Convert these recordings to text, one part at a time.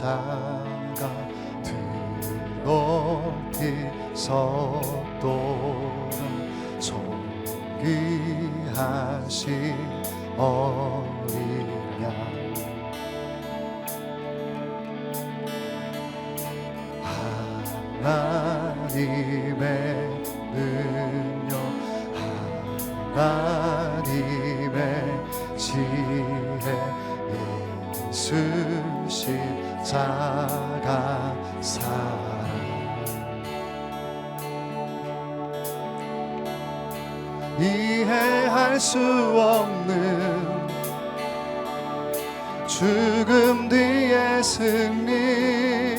십자가 드높이 섰도다. 존귀하신 어린 양 하나님의 능력 하나님의 지혜 예수 십자가 사랑 이해할 수 없는 죽음 뒤의 승리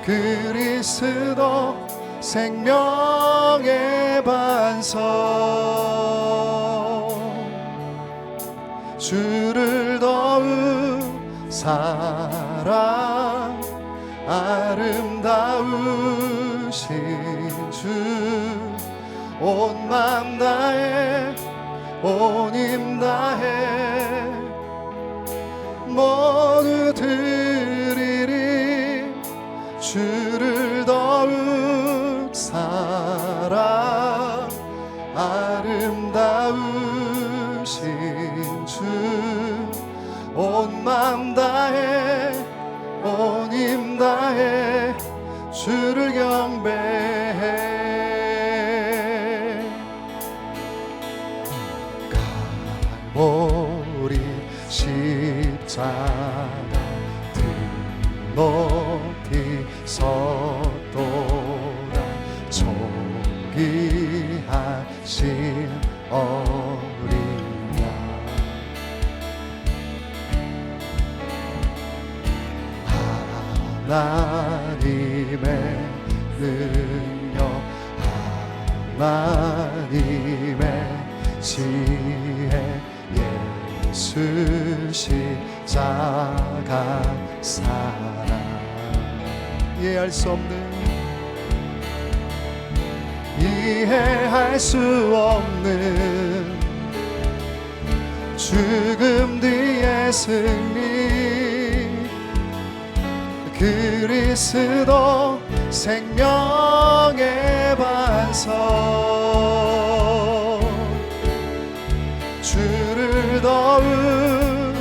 그리스도 생명의 반석 주를 더욱 사랑 아름다우신 주 온 맘 다해 온 힘 다해 모두 드리리 주를 더욱 사랑 아름다우신 주 온 맘 다해 온 힘 다해 주를 경배해 갈보리 십자가 드높이 섰도다. 존귀하신 어린 양 하나님의 능력 하나님의 지혜 예수 십자가 사랑 이해할 수 없는 죽음 뒤의 승리 그리스도 생명의 반석 주를 더욱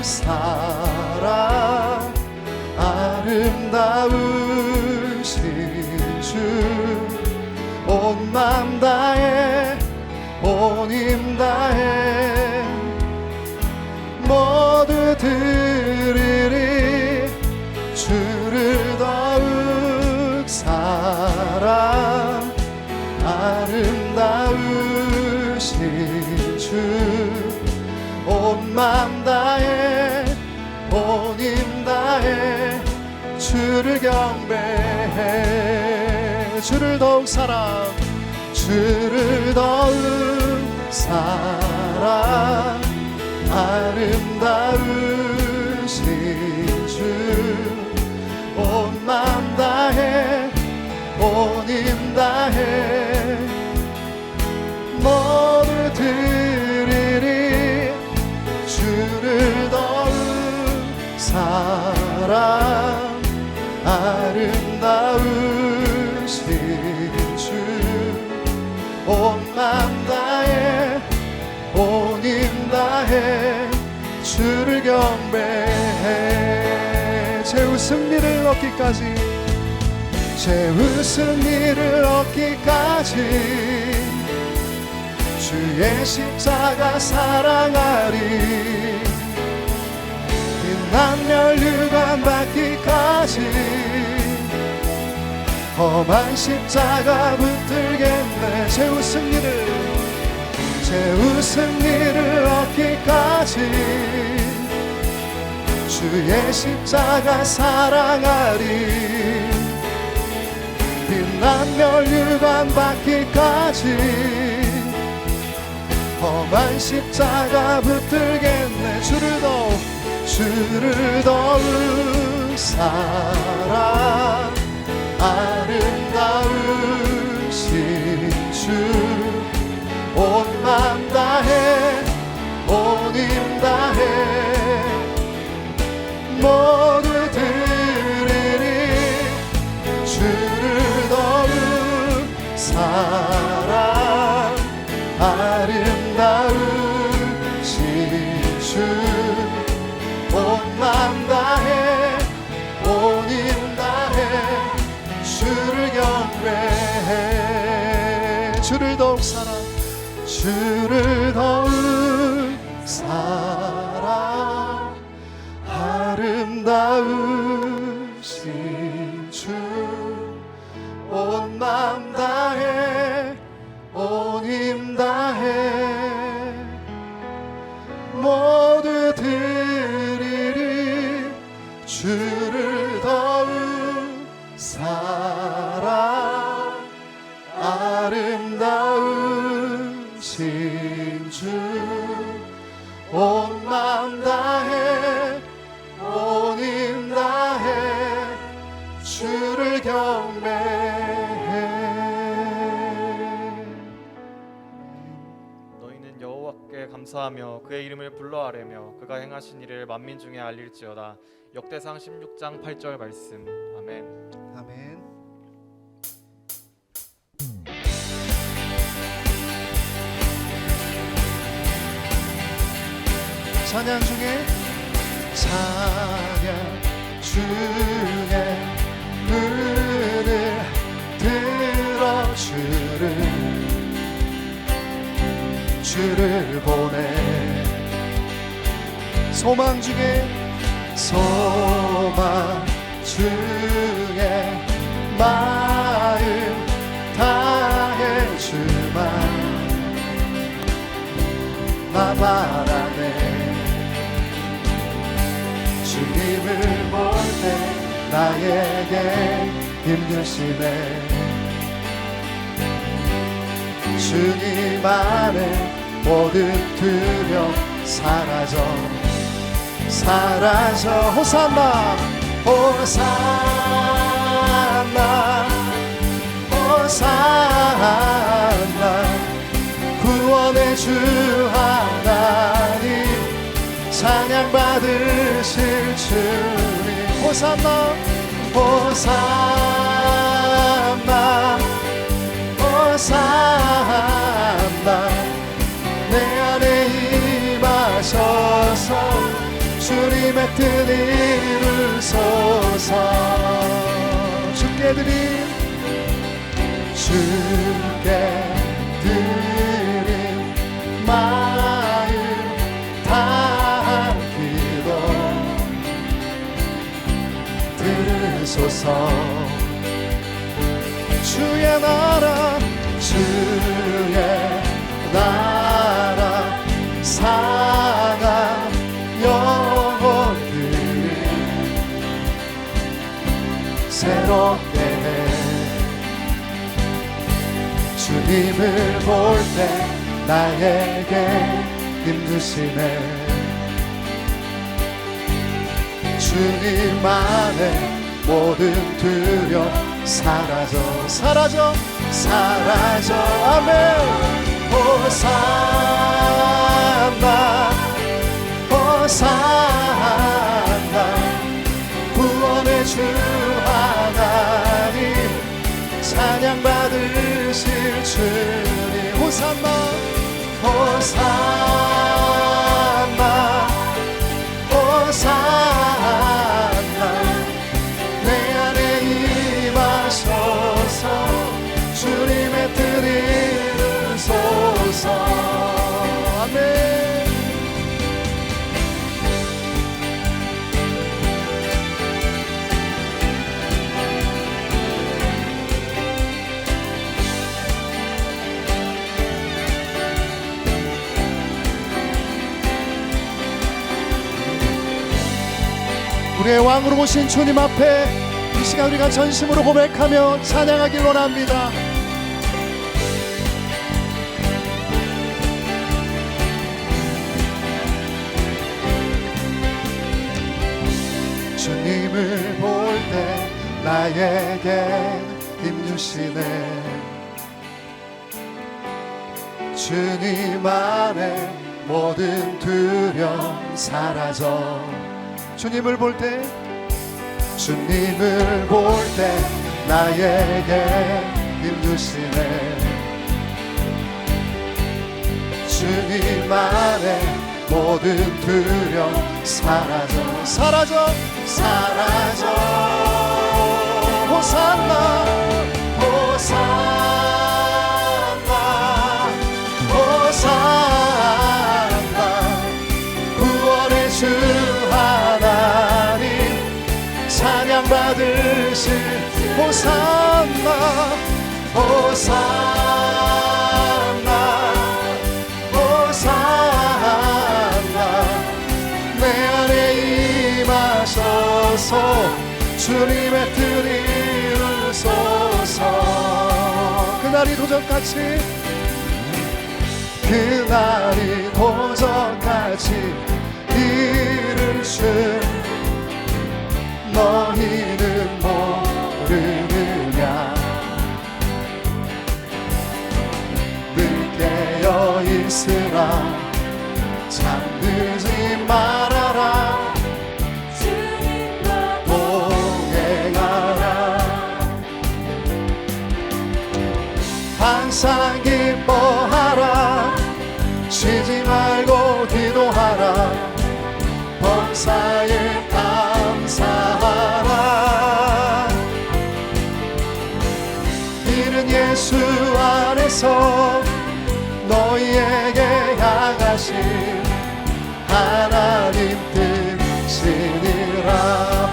사랑 아름다우신 주 온 맘 다해 온 힘 다해 모두 드리리 주를 더욱 사랑 아름다우신 주 온 맘 다해 온 힘 다해 주를 경배해 주를 더욱 사랑 주를 더욱 사랑 아름다우신 주 온 맘 다해 온 힘 다해 모두 드리리 주를 더욱 사랑 아름다우신 주 온 맘 다해 온 힘 다해 주를 경배해 최후 승리를 얻기까지 최후 승리를 얻기까지 주의 십자가 사랑하리 빛난 멸류관 받기까지 험한 십자가 붙들겠네 최후 승리를 얻기까지 주의 십자가 사랑하리 빛난 멸류관 받기까지 험한 십자가 붙들겠네 주를 더욱 사랑 아름다우신 주 온 맘 다해 온 힘 다해 모두 경배해. 주를 더욱 사랑, 주를 더욱 사랑, 아름다우신 주, 온 맘 다해 온 힘 다해 모두 드리리. 주를 더욱 사랑, 아름다우신 주, 온 맘 다해 온 힘 다해 주를 경배해. 너희는 여호와께 감사하며 그의 이름을 불러 아뢰며 그가 행하신 일을 만민 중에 알릴지어다. 역대상 16장 8절 말씀. 아멘. 아멘. 찬양 중에 찬양 중에 눈을 들어 주를 보내. 소망 중에 소망 중에 마음 다해 주만 나 바라네. 주님을 볼 때 나에게 힘주시네. 주님 안에 모든 두려움 사라져 호산나 호산나 호산나. 구원의 주 하나님 찬양 받으실 주님. 호산나 호산나 호산나. 내 안에 임하셔서 주님의 뜻 이루소서. 주께 드린 마음 다한 기도 들으소서. 주의 나라 상한 영혼들을 새롭게 해. 주님을 볼 때 나에게 힘주시네. 주님 안에 모든 두려움 사라져 아멘. 호산나 호산나. 구원의 주 하나님 찬양 받으실 주님. 호산나 호산나 호산나. 내 안에 임하셔서 주님의 뜻 이루소서. 아멘. 우리의 왕으로 오신 주님 앞에 이 시간 우리가 전심으로 고백하며 찬양하길 원합니다. 주님을 볼 때 나에게 힘주시네. 주님 안에 모든 두려움 사라져. 주님을 볼 때 나에게 힘주시네. 주님 안에 모든 두려움 사라져 호산나 받으실 호산나 호산나 호산나 내 안에 임하소서 주님의 뜻 이루소서 그날이 도전같이 그날이 도전같이 이를 줄 너희는 모르느냐 늘 깨어 있으라 잠들지 말아라 주님과 동행하라 항상 기뻐하라 쉬지 말고 기도하라 범사에 감사하라 이는 예수 안에서 너희에게 향하신 하나님 뜻이니라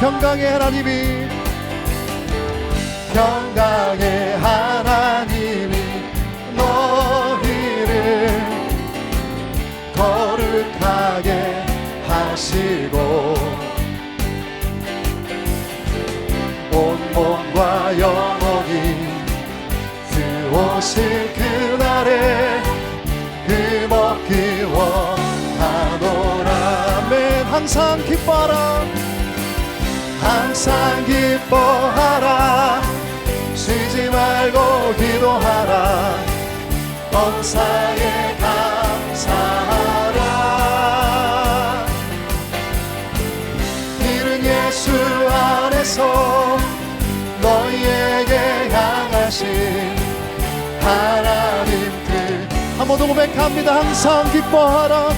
평강의 하나님이 너희를 거룩하게 하시고 온 몸과 영혼이 들어오실 그날에 흠없기 원하노라 아멘 항상 기뻐하라 항상 기뻐하라 쉬지 말고 기도하라 범사에 감사하라 이는 예수 안에서 너희에게 향하신 하나님 뜻 한 번 더 고백합니다 항상 기뻐하라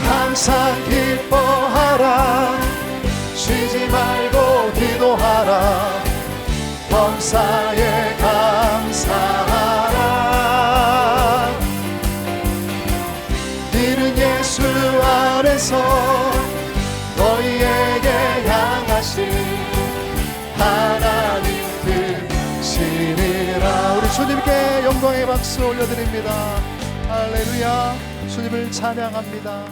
항상 기뻐하라 쉬지 말고 기도하라 범사에 감사하라 이는 예수 안에서 너희에게 향하신 하나님 뜻이니라 우리 주님께 영광의 박수 올려드립니다 할렐루야 주님을 찬양합니다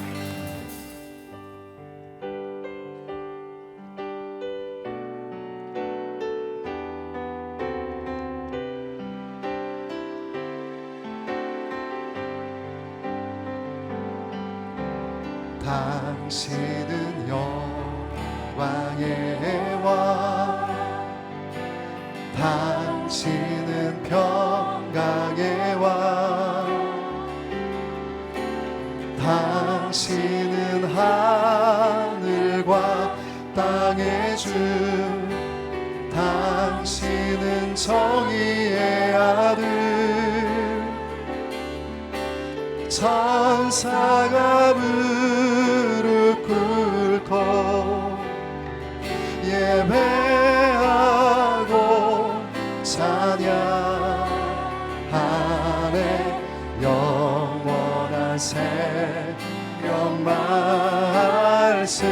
당신은 영광의 왕 당신은 평강의 왕 당신은 하늘과 땅의 주 당신은 정의의 아들 천사가 무릎 꿇고 예배하고 찬양하네 영원한 생명 말씀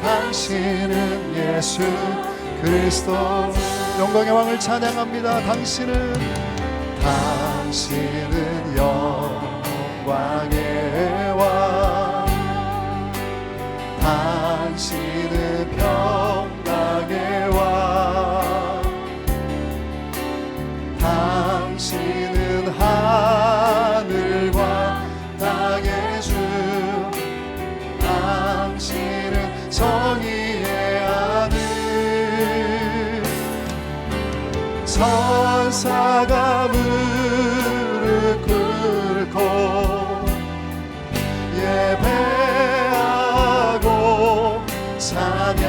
당신은 예수 그리스도 영광의 왕을 찬양합니다 당신은 영광의 왕 당신은 평강의 왕 당신은 하늘과 땅의 주 당신은 정의의 아들 천사가 무릎 꿇고 예배하고 찬양하네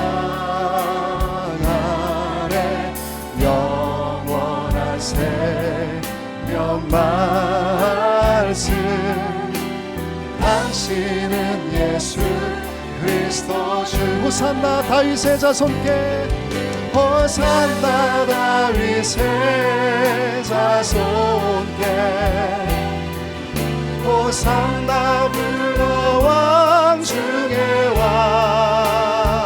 영원한 생명 말씀 당신은 예수 그리스도 주 호산나 다윗의 자손께 호산나 다윗의 자손께 호산나 불러 왕 중의 왕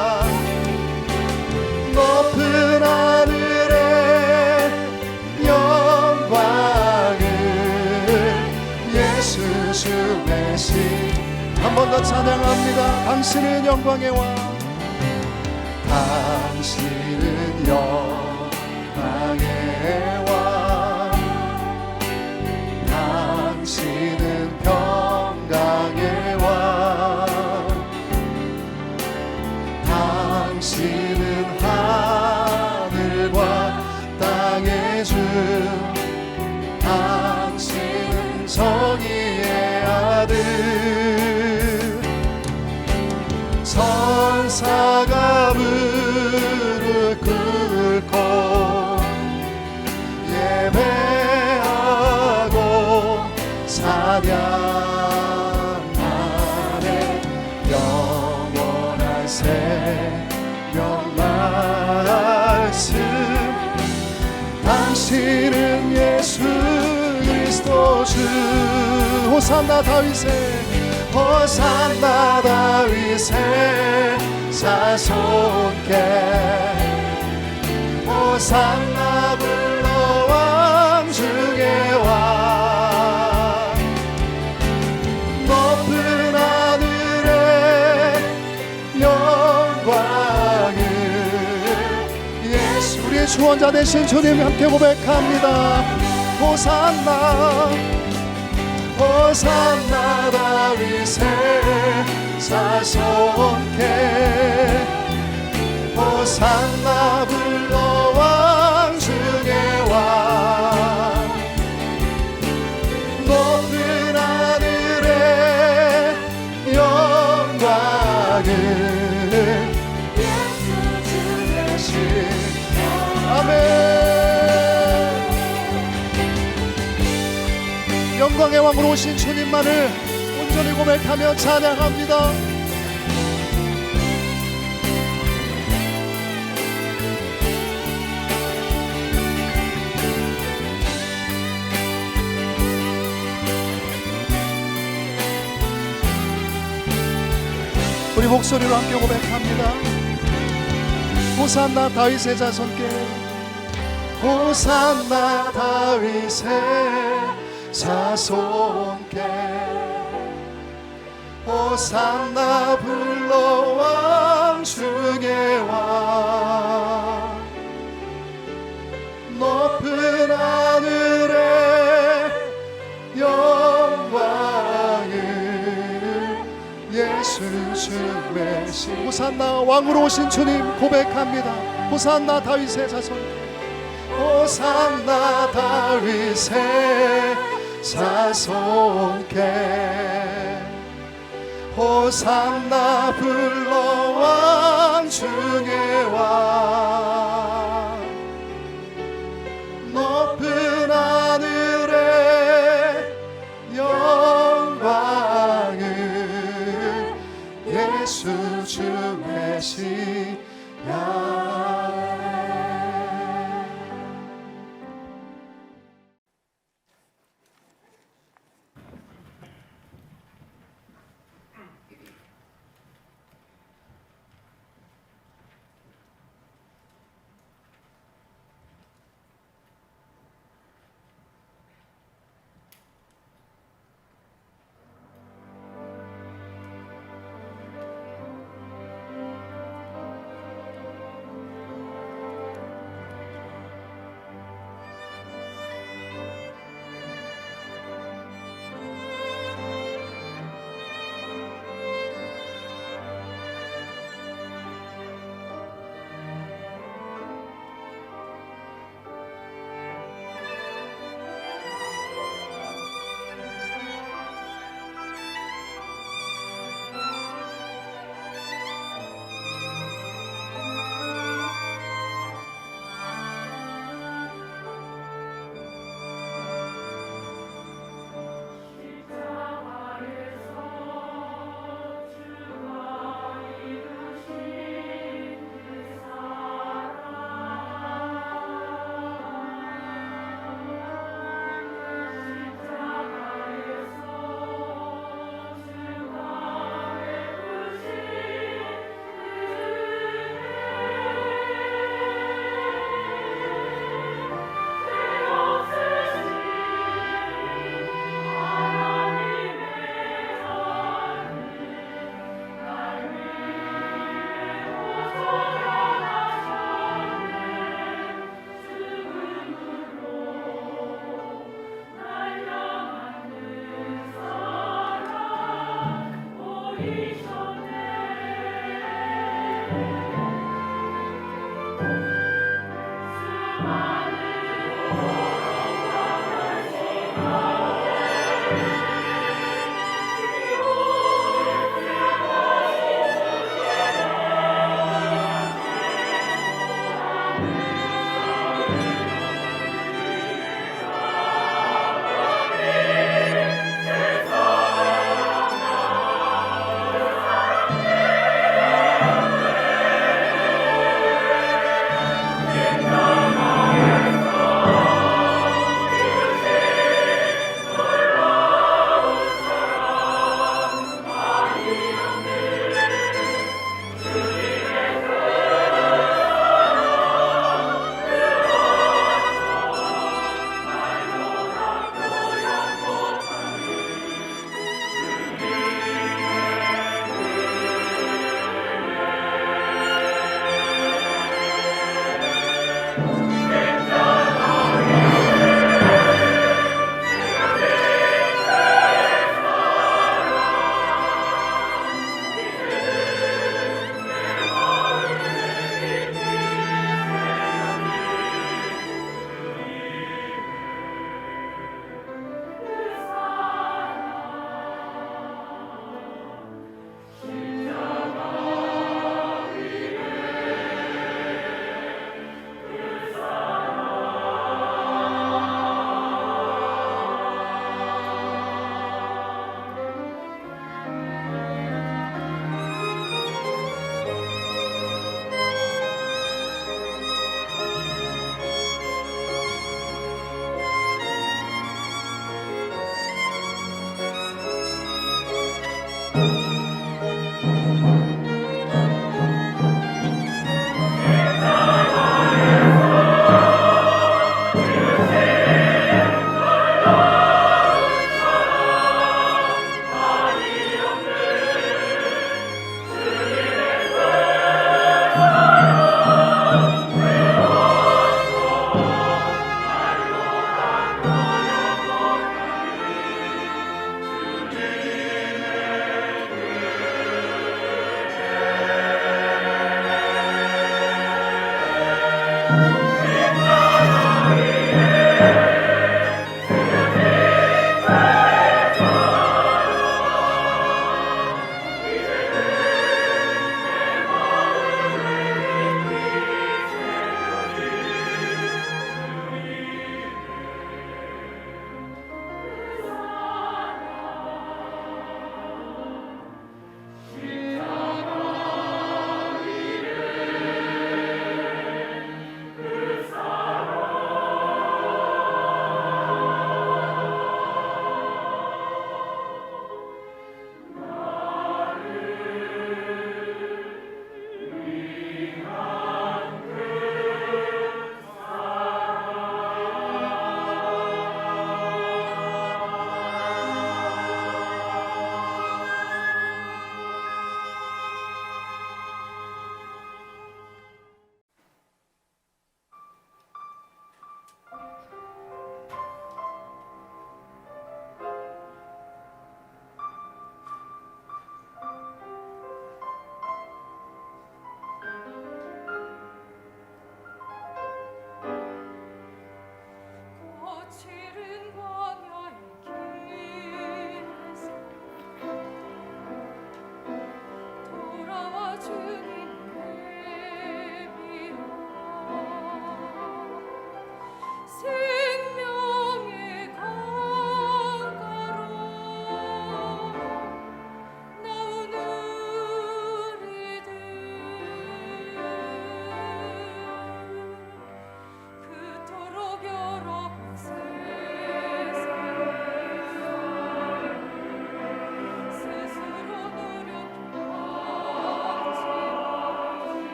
당신은 영광의 왕, 당신은 영광의 왕, 당신은 평강의 왕, 당신은 하늘과 땅의 주, 당신은 정의의 아들, 천사가 무릎 꿇고 예배하고 찬양하네. 영원한 생명 말씀, 당신은 예수 그리스도 주. 호산나 다윗의, 호산나 다윗의 자손께, 호산나 불러 왕 중의 왕, 높은 하늘의 영광을 예수. 우리의 주원자 되신 주님 함께 고백합니다. 호산나, 호산나 다윗의 자손께, 호산나 불러 왕 중의 왕, 높은 하늘의 영광을 예수 주 대신. 아멘. 영광의 왕으로 오신 주님만을 온전히 고백하며 찬양합니다. 우리 목소리로 함께 고백합니다. 호산나 다윗의 자손께, 호산나 다윗의 자손께, 호산나 불러 왕 중의 왕, 높은 하늘의 영광을 예수 주 메시. 호산나 왕으로 오신 주님 고백합니다. 호산나 다윗의 자손께, 호산나 다윗의 자손께, 호산나 불러 왕 중의 왕, 높은 하늘의 영광을 예수 주 메시아.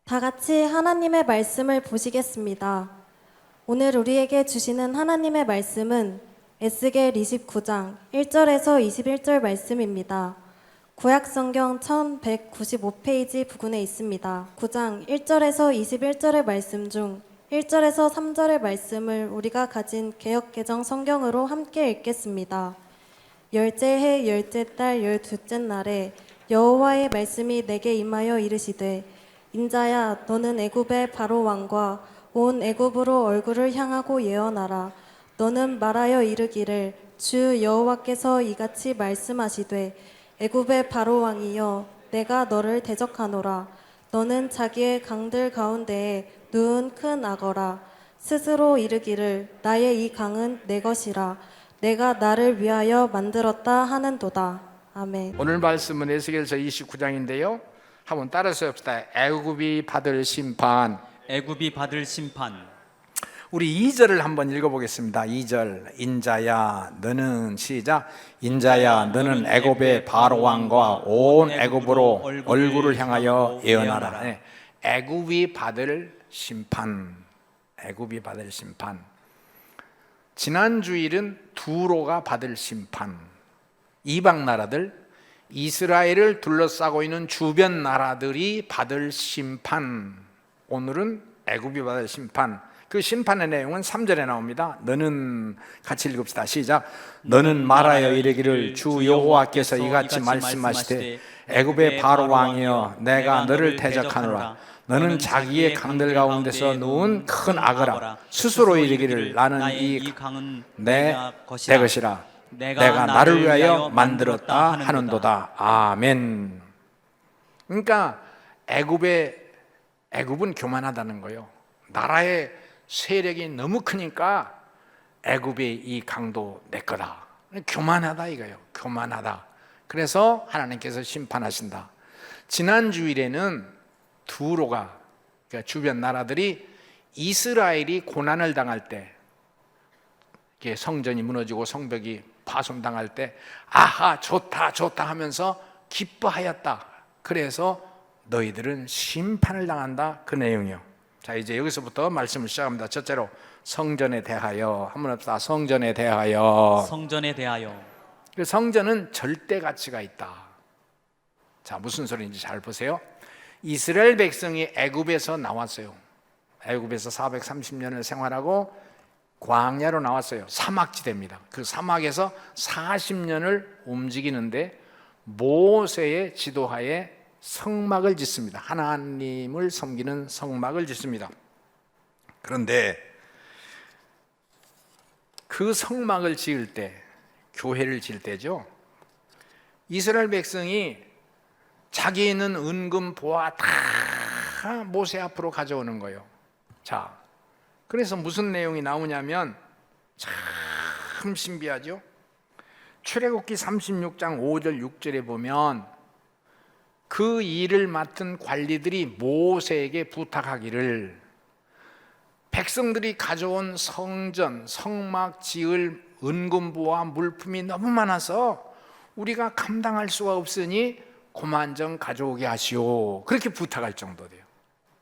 다 같이 하나님의 말씀을 보시겠습니다. 오늘 우리에게 주시는 하나님의 말씀은 에스겔 29장 1절에서 21절 말씀입니다. 구약성경 1195페이지 부근에 있습니다. 9장 1절에서 21절의 말씀 중 1절에서 3절의 말씀을 우리가 가진 개역개정 성경으로 함께 읽겠습니다. 열째 해 열째 달 열둘째 날에 여호와의 말씀이 내게 임하여 이르시되 인자야 너는 애굽의 바로 왕과 온 애굽으로 얼굴을 향하고 예언하라. 너는 말하여 이르기를 주 여호와께서 이같이 말씀하시되 애굽의 바로 왕이여 내가 너를 대적하노라. 너는 자기의 강들 가운데에 누운 큰 악어라. 스스로 이르기를 나의 이 강은 내 것이라. 내가 나를 위하여 만들었다 하는도다. 아멘. 오늘 말씀은 에스겔서 29장인데요. 한번 따라서 합시다. 애굽이 받을 심판. 애굽이 받을 심판. 우리 2절을 한번 읽어보겠습니다. 2절. 인자야 너는 시작. 인자야 너는 애굽의 바로 왕과 온 애굽으로 얼굴을 향하여 예언하라. 네. 애굽이 받을 심판. 애굽이 받을 심판. 지난 주일은 두로가 받을 심판. 이방 나라들, 이스라엘을 둘러싸고 있는 주변 나라들이 받을 심판. 오늘은 애굽이 받을 심판. 그 심판의 내용은 3절에 나옵니다. 너는 같이 읽읍시다. 시작. 너는 말하여 이르기를 주 여호와께서 이같이 말씀하시되 애굽의 바로 왕이여 내가 너를 대적하노라. 너는 자기의 강들 가운데서 누운 큰 악어라. 스스로 이르기를 나는 이 강은 내 것이라. 내가 나를 위하여 만들었다 하는도다. 아멘. 그러니까 애굽은 교만하다는 거예요. 나라의 세력이 너무 크니까 애굽의 이 강도 내 거다. 교만하다 이거예요. 교만하다. 그래서 하나님께서 심판하신다. 지난 주일에는 두로가, 그러니까 주변 나라들이 이스라엘이 고난을 당할 때, 성전이 무너지고 성벽이 파손당할 때 아하 좋다 좋다 하면서 기뻐하였다. 그래서 너희들은 심판을 당한다. 그 내용이요. 자, 이제 여기서부터 말씀을 시작합니다. 첫째로 성전에 대하여. 한번 합시다. 성전에 대하여. 성전에 대하여. 그 성전은 절대 가치가 있다. 자, 무슨 소리인지 잘 보세요. 이스라엘 백성이 애굽에서 나왔어요. 애굽에서 430년을 생활하고 광야로 나왔어요. 사막지대입니다. 그 사막에서 40년을 움직이는데 모세의 지도하에 성막을 짓습니다. 하나님을 섬기는 성막을 짓습니다. 그런데 그 성막을 지을 때, 교회를 지을 때죠, 이스라엘 백성이 자기 있는 은금 보화 다 모세 앞으로 가져오는 거예요. 자, 그래서 무슨 내용이 나오냐면 참 신비하죠. 출애굽기 36장 5절 6절에 보면 그 일을 맡은 관리들이 모세에게 부탁하기를 백성들이 가져온 성전, 성막 지을 은금보와 물품이 너무 많아서 우리가 감당할 수가 없으니 그만 좀 가져오게 하시오. 그렇게 부탁할 정도 돼요.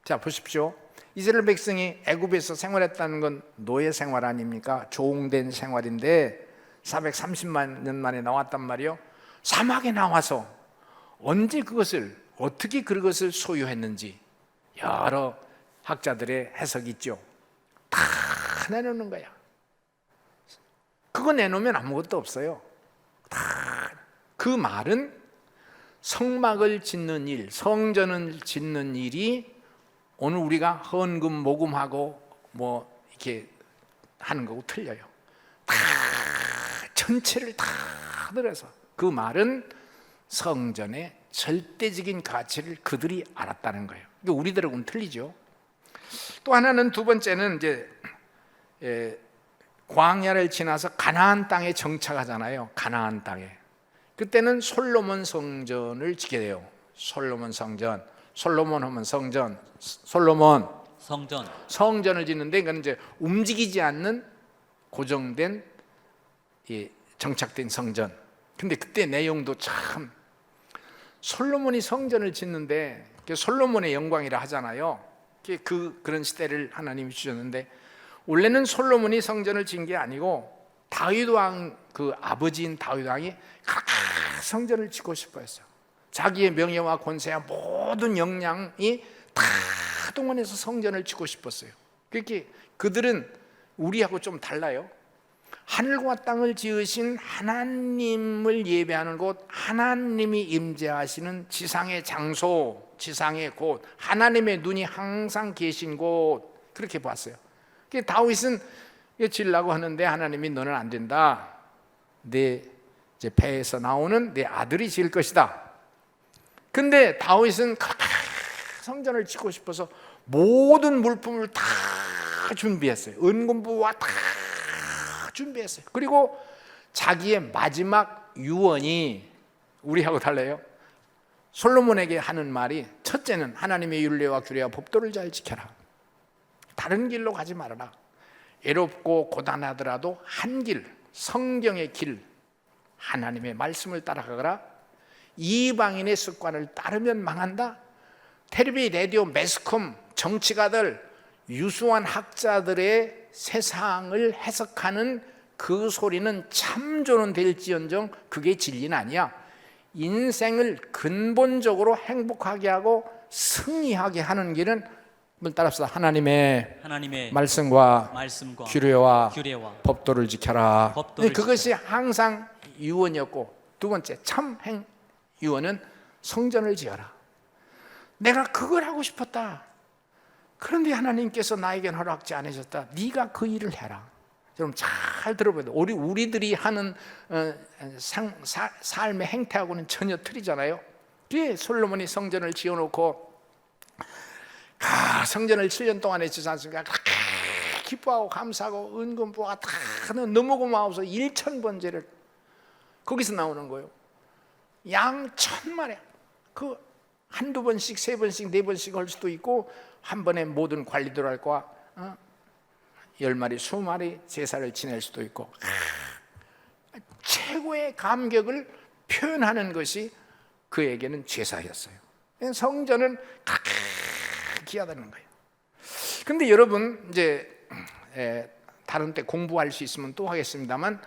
자, 보십시오. 이스라엘 백성이 애굽에서 생활했다는 건 노예 생활 아닙니까? 종된 생활인데 430만 년 만에 나왔단 말이에요. 사막에 나와서 언제 그것을, 어떻게 그것을 소유했는지 여러 학자들의 해석이 있죠. 다 내놓는 거야. 그거 내놓으면 아무것도 없어요. 다. 그 말은 성막을 짓는 일, 성전을 짓는 일이 오늘 우리가 헌금 모금하고 뭐 이렇게 하는 거고 틀려요. 다 전체를 다 들어서 그 말은 성전의 절대적인 가치를 그들이 알았다는 거예요. 이게 우리들하고는 틀리죠. 또 하나는, 두 번째는 이제 광야를 지나서 가나안 땅에 정착하잖아요. 가나안 땅에. 그때는 솔로몬 성전을 짓게 돼요. 솔로몬 성전. 솔로몬 하면 성전. 솔로몬 성전을 짓는데 이건 이제 움직이지 않는 고정된 정착된 성전. 근데 그때 내용도 참, 솔로몬이 성전을 짓는데 솔로몬의 영광이라 하잖아요. 그런 시대를 하나님이 주셨는데, 원래는 솔로몬이 성전을 지은 게 아니고 다윗 왕, 그 아버지인 다윗 왕이 성전을 짓고 싶어 했어요. 자기의 명예와 권세와 모든 역량이 다 동원해서 성전을 짓고 싶었어요. 그렇게 그들은 우리하고 좀 달라요. 하늘과 땅을 지으신 하나님을 예배하는 곳, 하나님이 임재하시는 지상의 장소, 지상의 곳, 하나님의 눈이 항상 계신 곳, 그렇게 봤어요. 다윗은 지으려고 하는데 하나님이 너는 안 된다. 내 배에서 나오는 내 아들이 지을 것이다. 근데 다윗은 성전을 짓고 싶어서 모든 물품을 다 준비했어요. 은금부와 다 준비했어요. 그리고 자기의 마지막 유언이 우리하고 달라요. 솔로몬에게 하는 말이, 첫째는 하나님의 율례와 규례와 법도를 잘 지켜라. 다른 길로 가지 말아라. 애롭고 고단하더라도 한 길, 성경의 길, 하나님의 말씀을 따라가거라. 이방인의 습관을 따르면 망한다. 텔레비, 라디오, 매스컴, 정치가들, 유수한 학자들의 세상을 해석하는 그 소리는 참조는 될지언정 그게 진리는 아니야. 인생을 근본적으로 행복하게 하고 승리하게 하는 길은, 따라서 하나님의 말씀과 규례와 법도를 지켜라. 그것이 항상 유언이었고, 두 번째 참행 유언은 성전을 지어라. 내가 그걸 하고 싶었다. 그런데 하나님께서 나에겐 허락지 않으셨다. 네가 그 일을 해라. 여러분 잘 들어봐요. 우리들이 하는 삶의 행태하고는 전혀 틀리잖아요. 뒤에 솔로몬이 성전을 지어놓고 성전을 7년 동안 했지 않습니까? 기뻐하고 감사하고 은금부가 다 너무 고마워서 1,000번제를 거기서 나오는 거예요. 양 1,000마리. 그 한두 번씩, 세 번씩, 네 번씩 할 수도 있고, 한 번에 모든 관리들과 10마리, 20마리 제사를 지낼 수도 있고, 최고의 감격을 표현하는 것이 그에게는 제사였어요. 성전은 귀하다는 거예요. 그런데 여러분, 이제 다른 때 공부할 수 있으면 또 하겠습니다만,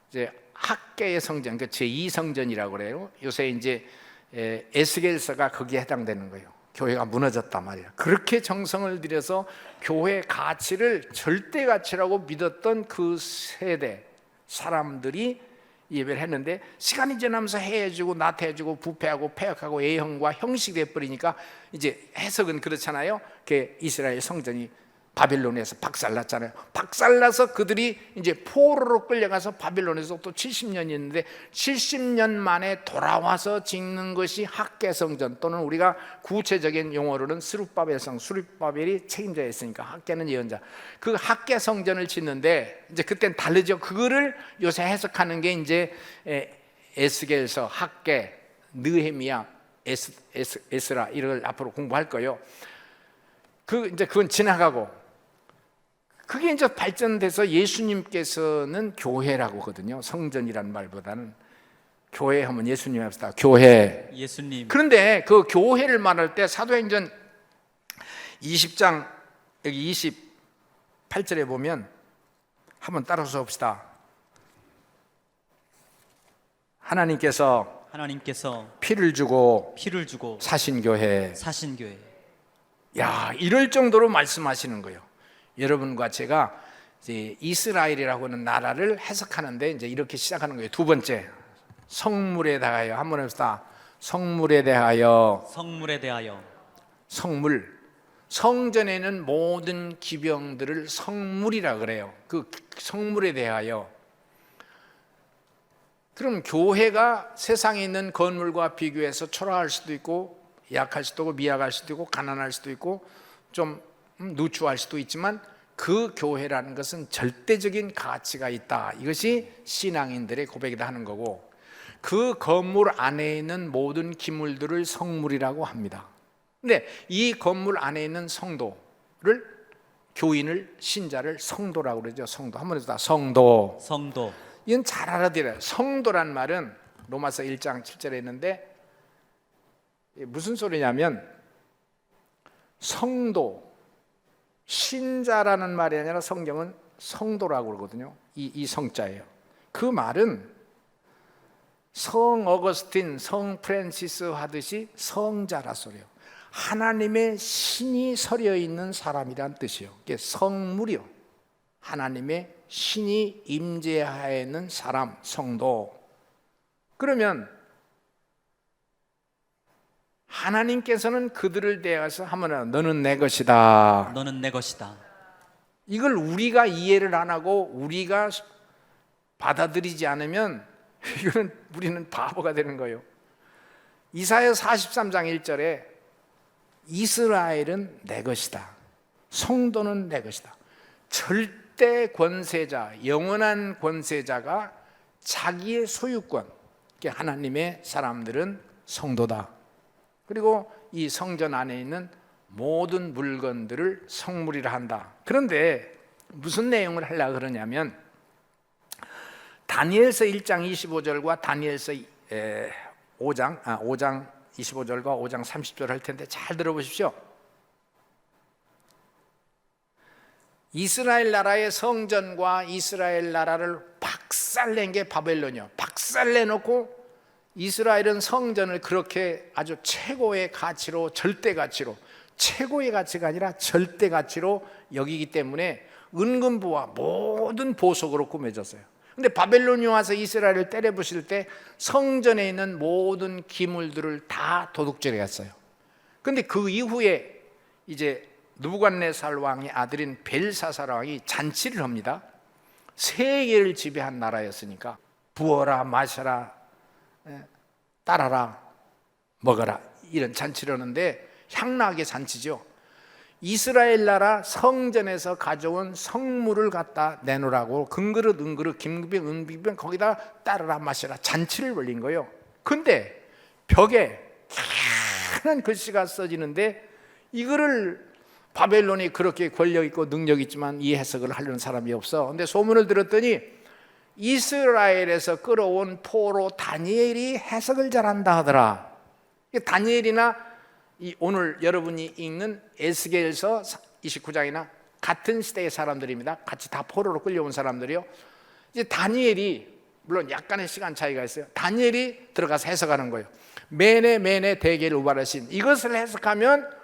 이제 학계의 성전, 그 제2성전이라고 그래요. 요새 이제 에스겔서가 거기에 해당되는 거예요. 교회가 무너졌단 말이에요. 그렇게 정성을 들여서 교회 가치를 절대 가치라고 믿었던 그 세대 사람들이 예배를 했는데, 시간이 지나면서 해해지고 나태해지고 부패하고 폐역하고 A형과 형식이 돼버리니까 이제 해석은 그렇잖아요. 이스라엘 성전이 바빌론에서 박살났잖아요. 박살나서 그들이 이제 포로로 끌려가서 바빌론에서 또 70년이 있는데, 70년 만에 돌아와서 짓는 것이 학계성전, 또는 우리가 구체적인 용어로는 스룹바벨성, 스룹바벨이 책임자였으니까 학계는 예언자, 그 학계성전을 짓는데, 이제 그때는 다르죠. 그거를 요새 해석하는 게 이제 에스겔서, 학계, 느헤미야, 에스라, 이걸 앞으로 공부할 거예요. 이제 그건 지나가고, 그게 이제 발전돼서 예수님께서는 교회라고 하거든요. 성전이라는 말보다는 교회 하면 예수님 합시다. 교회. 예수님. 그런데 그 교회를 말할 때 사도행전 20장 여기 28절에 보면, 한번 따라서 봅시다. 하나님께서 피를 주고 사신 교회. 야, 이럴 정도로 말씀하시는 거예요. 여러분과 제가 이제 이스라엘이라고 하는 나라를 해석하는데 이제 이렇게 시작하는 거예요. 두 번째, 성물에 대하여. 한번 해봅시다. 성물에 대하여. 성물. 성전에는 모든 기병들을 성물이라 그래요. 그 성물에 대하여. 그럼 교회가 세상에 있는 건물과 비교해서 초라할 수도 있고, 약할 수도 있고, 미약할 수도 있고, 가난할 수도 있고, 좀 누추할 수도 있지만, 그 교회라는 것은 절대적인 가치가 있다. 이것이 신앙인들의 고백이다 하는 거고, 그 건물 안에 있는 모든 기물들을 성물이라고 합니다. 근데 이 건물 안에 있는 성도를, 교인을, 신자를 성도라고 그러죠. 성도. 한번 해서 성도. 이건 잘 알아들어요. 성도란 말은 로마서 1장 7절에 있는데, 무슨 소리냐면, 성도, 신자라는 말이 아니라 성경은 성도라고 그러거든요. 이 성자예요. 그 말은 성 어거스틴, 성 프란시스 하듯이 성자라 소리요. 하나님의 신이 서려 있는 사람이란 뜻이요. 이게 성물이요. 하나님의 신이 임재하에 있는 사람, 성도. 그러면 하나님께서는 그들을 대하여서 하면 너는 내 것이다. 너는 내 것이다. 이걸 우리가 이해를 안 하고 우리가 받아들이지 않으면 이거는 우리는 바보가 되는 거예요. 이사야 43장 1절에 이스라엘은 내 것이다. 성도는 내 것이다. 절대 권세자, 영원한 권세자가 자기의 소유권, 하나님의 사람들은 성도다. 그리고 이 성전 안에 있는 모든 물건들을 성물이라 한다. 그런데 무슨 내용을 하려고 그러냐면 다니엘서 1장 25절과 다니엘서 5장 25절과 5장 30절 할 텐데 잘 들어보십시오. 이스라엘 나라의 성전과 이스라엘 나라를 박살낸 게 바벨론이요. 박살내놓고 이스라엘은 성전을 그렇게 아주 최고의 가치로, 절대 가치로, 최고의 가치가 아니라 절대 가치로 여기기 때문에 은금부와 모든 보석으로 꾸며졌어요. 근데 바벨론이 와서 이스라엘을 때려부실 때 성전에 있는 모든 기물들을 다 도둑질해 갔어요. 근데 그 이후에 이제 느부갓네살 왕의 아들인 벨사살 왕이 잔치를 합니다. 세계를 지배한 나라였으니까 부어라 마셔라 따라라 먹어라 이런 잔치를 하는데 향락의 잔치죠. 이스라엘 나라 성전에서 가져온 성물을 갖다 내놓으라고 금그릇 은그릇 김비병 은비병 거기다 따라라 마셔라 잔치를 벌린 거예요. 근데 벽에 희한한 글씨가 써지는데 이거를 바벨론이 그렇게 권력 있고 능력 있지만 이 해석을 하려는 사람이 없어. 근데 소문을 들었더니 이스라엘에서 끌어온 포로 다니엘이 해석을 잘한다 하더라. 다니엘이나 오늘 여러분이 읽는 에스겔서 29장이나 같은 시대의 사람들입니다. 같이 다 포로로 끌려온 사람들이요. 이제 다니엘이 물론 약간의 시간 차이가 있어요. 다니엘이 들어가서 해석하는 거예요. 메네 대계를 우발하신 이것을 해석하면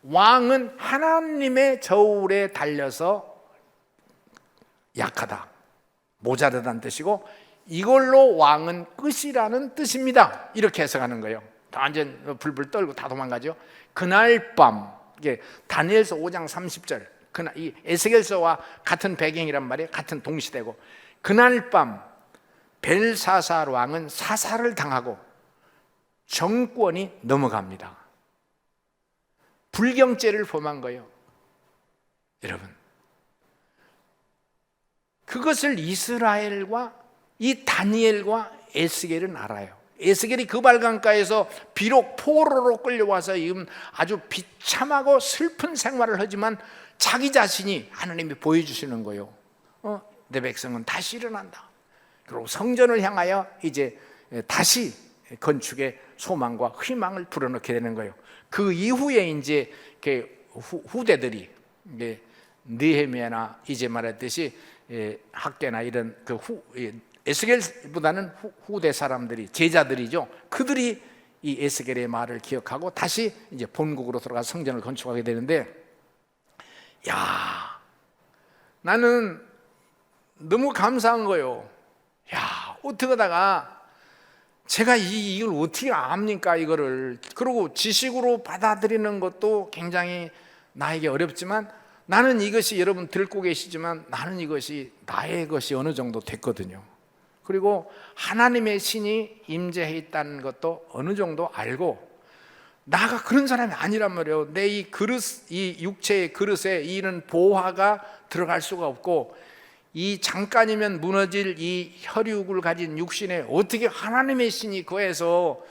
왕은 하나님의 저울에 달려서 약하다, 모자르다는 뜻이고 이걸로 왕은 끝이라는 뜻입니다. 이렇게 해석하는 거예요. 완전 불불 떨고 다 도망가죠. 그날 밤, 이게 다니엘서 5장 30절, 그날 이 에스겔서와 같은 배경이란 말이에요. 같은 동시대고 그날 밤 벨사살 왕은 사살을 당하고 정권이 넘어갑니다. 불경죄를 범한 거예요. 여러분, 그것을 이스라엘과 이 다니엘과 에스겔은 알아요. 에스겔이 그 발강가에서 비록 포로로 끌려와서 아주 비참하고 슬픈 생활을 하지만 자기 자신이 하나님이 보여주시는 거예요. 내 백성은 다시 일어난다. 그리고 성전을 향하여 이제 다시 건축의 소망과 희망을 불어넣게 되는 거예요. 그 이후에 이제 후대들이 느헤미야나 이제 말했듯이 학계나 이런 에스겔보다는 후대 사람들이 제자들이죠. 그들이 이 에스겔의 말을 기억하고 다시 이제 본국으로 돌아가서 성전을 건축하게 되는데, 야, 나는 너무 감사한 거예요. 야, 어떻게 하다가 제가 이걸 어떻게 압니까 이거를. 그리고 지식으로 받아들이는 것도 굉장히 나에게 어렵지만 나는 이것이, 여러분 듣고 계시지만 나는 이것이 나의 것이 어느 정도 됐거든요. 그리고 하나님의 신이 임재해 있다는 것도 어느 정도 알고, 나가 그런 사람이 아니란 말이에요. 내 이 그릇, 이 육체의 그릇에 이는 보화가 들어갈 수가 없고, 이 잠깐이면 무너질 이 혈육을 가진 육신에 어떻게 하나님의 신이 거해서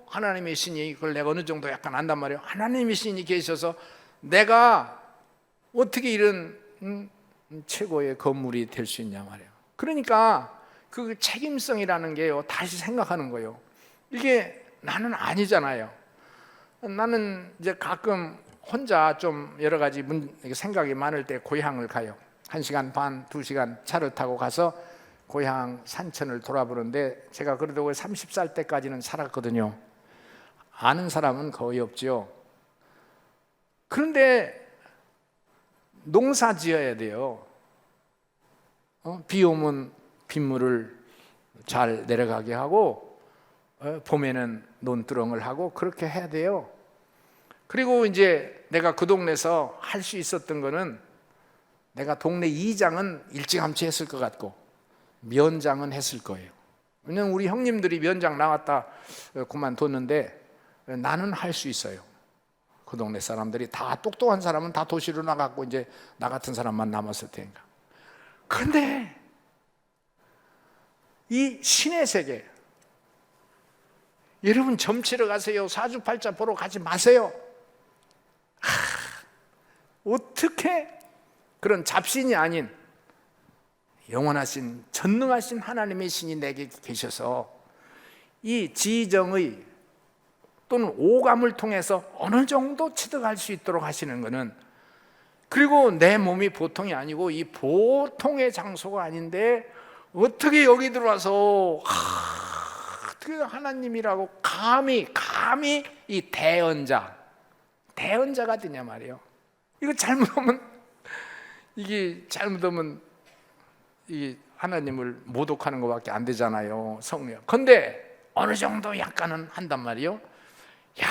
하나님의 신이, 그걸 내가 어느 정도 약간 안단 말이에요. 하나님의 신이 계셔서 내가 어떻게 이런 최고의 건물이 될 수 있냐 말이에요. 그러니까 그 책임성이라는 게요, 다시 생각하는 거예요. 이게 나는 아니잖아요. 나는 이제 가끔 혼자 좀 여러 가지 생각이 많을 때 고향을 가요. 1시간 반, 2시간 차를 타고 가서 고향 산천을 돌아보는데, 제가 그래도 30살 때까지는 살았거든요. 아는 사람은 거의 없죠. 그런데 농사 지어야 돼요. 비 오면 빗물을 잘 내려가게 하고, 봄에는 논두렁을 하고 그렇게 해야 돼요. 그리고 이제 내가 그 동네에서 할 수 있었던 거는, 내가 동네 이장은 일찌감치 했을 것 같고 면장은 했을 거예요. 왜냐면 우리 형님들이 면장 나왔다 그만뒀는데 나는 할 수 있어요. 그 동네 사람들이 다 똑똑한 사람은 다 도시로 나갔고 이제 나 같은 사람만 남았을 테니까. 그런데 이 신의 세계, 여러분 점치러 가세요. 사주팔자 보러 가지 마세요. 어떻게 그런 잡신이 아닌 영원하신 전능하신 하나님의 신이 내게 계셔서 이 지정의 또는 오감을 통해서 어느 정도 취득할 수 있도록 하시는 것은, 그리고 내 몸이 보통이 아니고 이 보통의 장소가 아닌데 어떻게 여기 들어와서 어떻게 하나님이라고 감히 이 대언자가 되냐 말이에요. 이거 잘못하면 이게 하나님을 모독하는 것밖에 안 되잖아요, 성령. 근데 어느 정도 약간은 한단 말이에요. 야,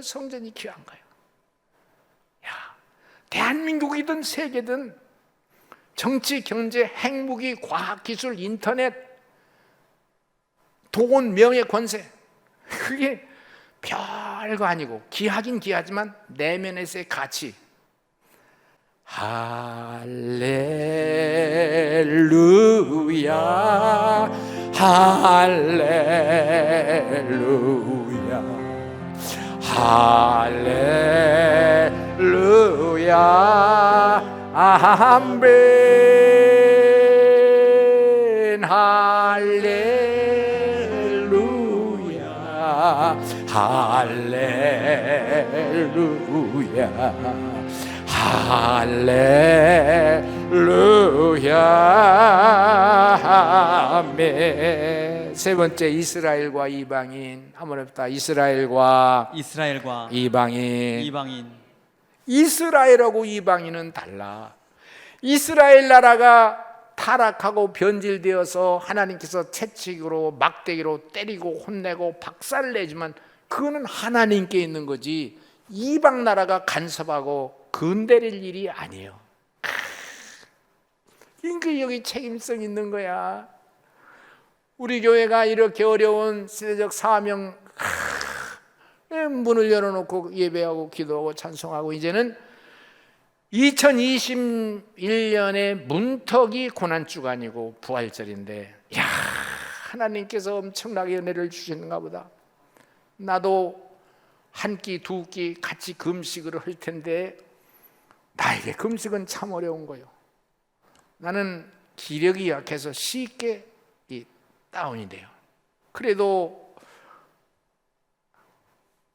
성전이 귀한 거예요. 야, 대한민국이든 세계든 정치, 경제, 핵무기, 과학, 기술, 인터넷, 돈, 명예, 권세, 그게 별거 아니고 귀하긴 귀하지만 내면에서의 가치. 할렐루야, 할렐루야, 할렐루야, 아멘. 할렐루야, 할렐루야, 할렐루야, 아멘. 세 번째, 이스라엘과 이방인. 한번 해봅시다. 이스라엘과 이방인. 이스라엘하고 이방인은 달라. 이스라엘 나라가 타락하고 변질되어서 하나님께서 채찍으로 막대기로 때리고 혼내고 박살을 내지만 그거는 하나님께 있는 거지, 이방 나라가 간섭하고 건드릴 일이 아니에요. 그러니까 여기 책임성 있는 거야. 우리 교회가 이렇게 어려운 시대적 사명, 문을 열어놓고 예배하고 기도하고 찬송하고, 이제는 2021년의 문턱이 고난주간이고 부활절인데, 야, 하나님께서 엄청나게 은혜를 주시는가 보다. 나도 한 끼, 두 끼 같이 금식을 할 텐데 나에게 금식은 참 어려운 거예요. 나는 기력이 약해서 쉽게 다운이 돼요. 그래도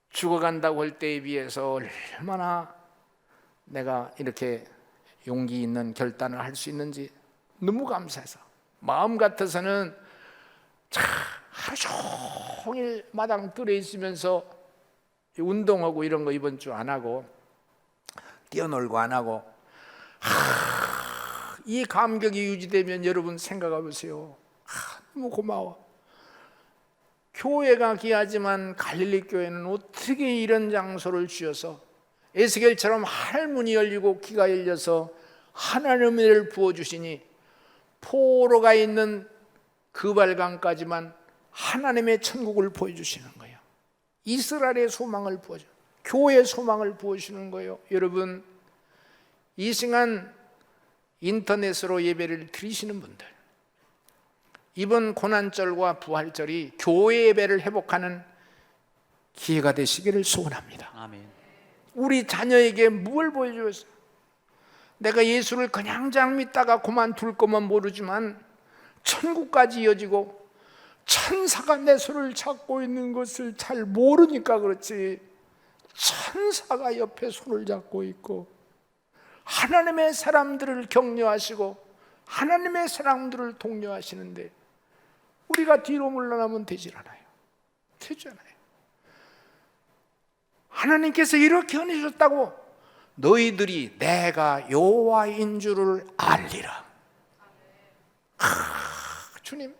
죽어간다고 할 때에 비해서 얼마나 내가 이렇게 용기 있는 결단을 할 수 있는지 너무 감사해서, 마음 같아서는 참 하루 종일 마당 뜰에 있으면서 운동하고 이런 거 이번 주 안 하고 뛰어놀고 안 하고, 이 감격이 유지되면 여러분 생각해 보세요. 너무 고마워. 교회가 귀하지만 갈릴리 교회는 어떻게 이런 장소를 주셔서 에스겔처럼 하늘문이 열리고 귀가 열려서 하나님의 은혜를 부어주시니, 포로가 있는 그발강까지만 하나님의 천국을 보여주시는 거예요. 이스라엘의 소망을 부어줘, 교회의 소망을 부어주시는 거예요. 여러분, 이 시간 인터넷으로 예배를 드리시는 분들, 이번 고난절과 부활절이 교회 예배를 회복하는 기회가 되시기를 소원합니다. 아멘. 우리 자녀에게 뭘 보여주었어요? 내가 예수를 그냥장 믿다가 그만둘 것만 모르지만 천국까지 이어지고 천사가 내 손을 잡고 있는 것을 잘 모르니까 그렇지, 천사가 옆에 손을 잡고 있고 하나님의 사람들을 격려하시고 하나님의 사람들을 독려하시는데 우리가 뒤로 물러나면 되질 않아요. 되지 않아요. 하나님께서 이렇게 은혜 주셨다고 너희들이 내가 여호와인 줄을 알리라. 주님,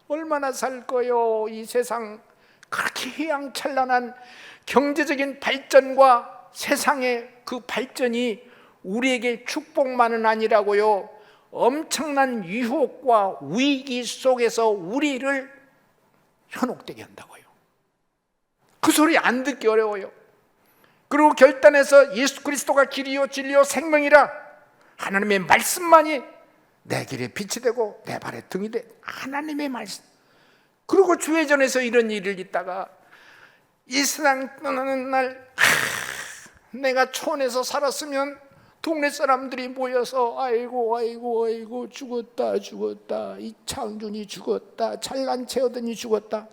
얼마나 살 거요? 이 세상 그렇게 휘황찬란한 경제적인 발전과 세상의 그 발전이 우리에게 축복만은 아니라고요, 엄청난 유혹과 위기 속에서 우리를 현혹되게 한다고요. 그 소리 안 듣기 어려워요. 그리고 결단해서 예수 그리스도가 길이요 진리요 생명이라 하나님의 말씀만이 내 길에 빛이 되고 내 발에 등이 돼. 하나님의 말씀. 그리고 주회전에서 이런 일을 있다가 이 세상 떠나는 날, 내가 촌에서 살았으면 동네 사람들이 모여서 아이고 죽었다 이창준이 죽었다, 잘난 체어든이 죽었다.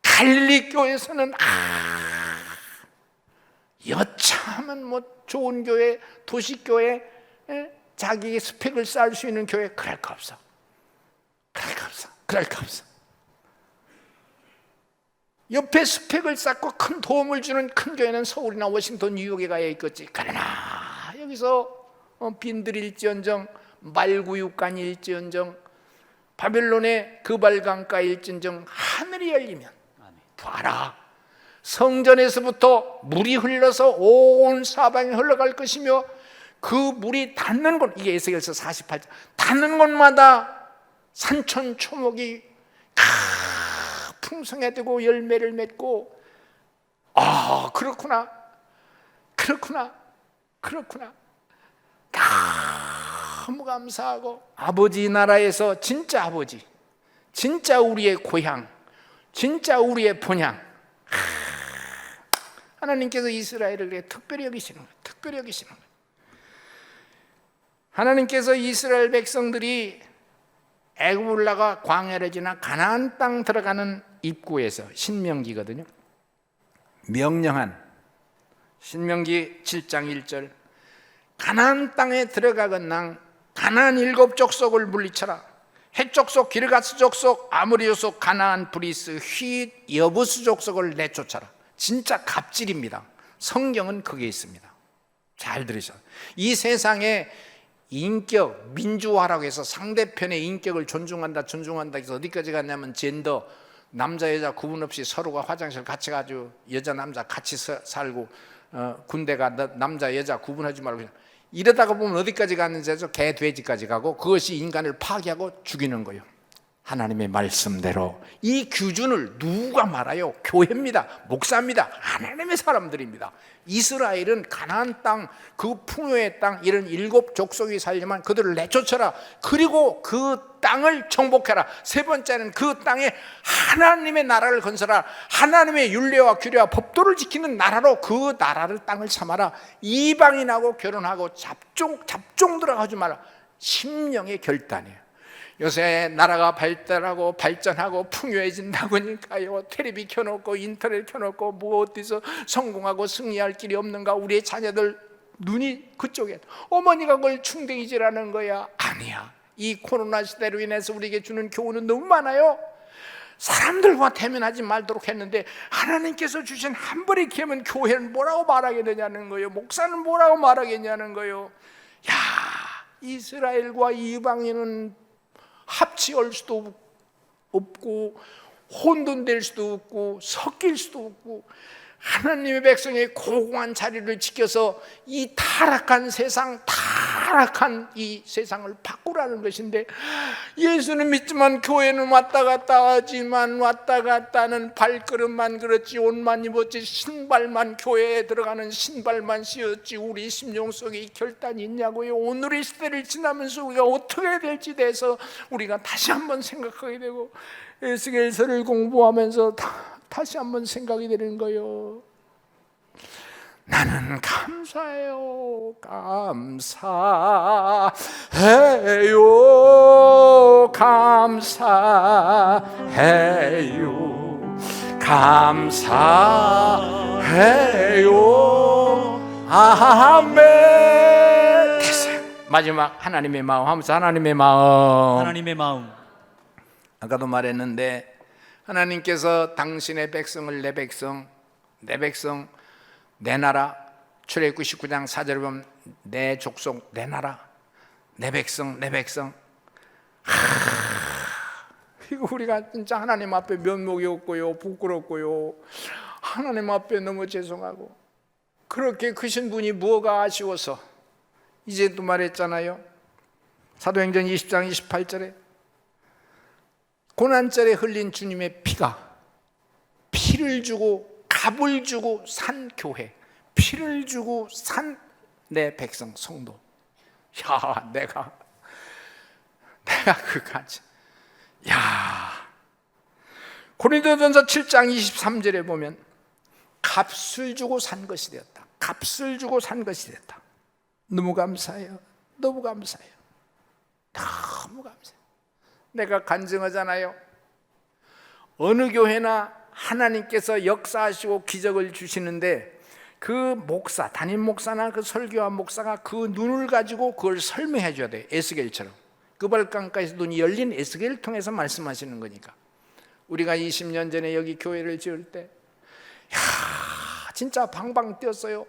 갈릴리 교회에서는 여차하면 뭐 좋은 교회, 도시교회, 자기의 스펙을 쌓을 수 있는 교회, 그럴 거 없어. 옆에 스펙을 쌓고 큰 도움을 주는 큰 교회는 서울이나 워싱턴, 뉴욕에 가야 있겠지. 그러나 여기서 빈들일지언정, 말구육간일지언정, 바벨론의 그발강가일지언정, 하늘이 열리면 봐라, 성전에서부터 물이 흘러서 온 사방에 흘러갈 것이며 그 물이 닿는 곳, 이게 에스겔서 48장, 닿는 곳마다 산천초목이 풍성해지고 열매를 맺고, 그렇구나. 너무 감사하고, 아버지 나라에서 진짜 아버지, 진짜 우리의 고향, 진짜 우리의 본향, 하나님께서 이스라엘을 그래 특별히 여기시는 거예요. 하나님께서 이스라엘 백성들이 애굽을 나가 광야를 지나 가나안 땅 들어가는 입구에서, 신명기거든요, 명령한 신명기 7장 1절, 가나안 땅에 들어가건낭 가나안 7 족속을 물리쳐라. 헷 족속, 기르가스 족속, 아모리 족속, 가나안, 브리스, 휘, 여부스 족속을 내쫓아라. 진짜 갑질입니다. 성경은 그게 있습니다. 잘 들으셔. 이 세상에 인격, 민주화라고 해서 상대편의 인격을 존중한다 해서 어디까지 갔냐면 젠더, 남자 여자 구분 없이 서로가 화장실 같이 가지고 여자 남자 같이 살고, 군대가 남자 여자 구분하지 말고, 이러다가 보면 어디까지 갔는지 해서 개 돼지까지 가고, 그것이 인간을 파괴하고 죽이는 거예요. 하나님의 말씀대로 이 규준을 누가 말아요? 교회입니다. 목사입니다. 하나님의 사람들입니다. 이스라엘은 가나안 땅, 그 풍요의 땅, 이런 7 족속이 살지만 그들을 내쫓아라. 그리고 그 땅을 정복해라. 세 번째는 그 땅에 하나님의 나라를 건설하라. 하나님의 율례와 규례와 법도를 지키는 나라로 그 나라를, 땅을 삼아라. 이방인하고 결혼하고 잡종들하고 하지 마라. 심령의 결단이에요. 요새 나라가 발달하고 발전하고 풍요해진다고 하니까요, 텔레비 켜놓고 인터넷 켜놓고 뭐 어디서 성공하고 승리할 길이 없는가, 우리의 자녀들 눈이 그쪽에, 어머니가 그걸 충댕이질하는 거야. 아니야. 이 코로나 시대로 인해서 우리에게 주는 교훈은 너무 많아요. 사람들과 대면하지 말도록 했는데 하나님께서 주신 한 번의 기회면 교회는 뭐라고 말하겠느냐는 거예요. 목사는 뭐라고 말하겠냐는 거예요. 야, 이스라엘과 이방인은 합치할 수도 없고 혼돈될 수도 없고 섞일 수도 없고, 하나님의 백성의 고공한 자리를 지켜서 이 타락한 세상, 타락한 이 세상을 바꾸라는 것인데, 예수는 믿지만 교회는 왔다 갔다 하지만 왔다 갔다 하는 발걸음만 그렇지, 옷만 입었지, 신발만, 교회에 들어가는 신발만 신었지, 우리 심령 속에 결단이 있냐고요. 오늘의 시대를 지나면서 우리가 어떻게 해야 될지 대해서 우리가 다시 한번 생각하게 되고, 에스겔서를 공부하면서 다시 한번 생각이 되는 거예요. 나는 감사해요. 감사해요. 감사해요. 감사해요. 해요. 아멘. 됐어요. 마지막 하나님의 마음 하면서 하나님의 마음. 하나님의 마음. 아까도 말했는데 하나님께서 당신의 백성을 내 백성, 내 백성, 내 나라, 출애굽기 19장 4절에 보면 내 족속, 내 나라, 내 백성, 내 백성. 이거 우리가 진짜 하나님 앞에 면목이 없고요, 부끄럽고요, 하나님 앞에 너무 죄송하고, 그렇게 크신 분이 뭐가 아쉬워서, 이제 또 말했잖아요. 사도행전 20장 28절에 고난절에 흘린 주님의 피를 주고 값을 주고 산 교회, 피를 주고 산 내 백성 성도. 야, 내가 그까지. 야, 고린도전서 7장 23절에 보면 값을 주고 산 것이 되었다. 값을 주고 산 것이 됐다. 너무 감사해요. 너무 감사해요. 너무 감사해요. 내가 간증하잖아요. 어느 교회나 하나님께서 역사하시고 기적을 주시는데 그 목사, 담임 목사나 그 설교한 목사가 그 눈을 가지고 그걸 설명해 줘야 돼요. 에스겔처럼. 그발강가에서 눈이 열린 에스겔을 통해서 말씀하시는 거니까. 우리가 20년 전에 여기 교회를 지을 때 진짜 방방 뛰었어요.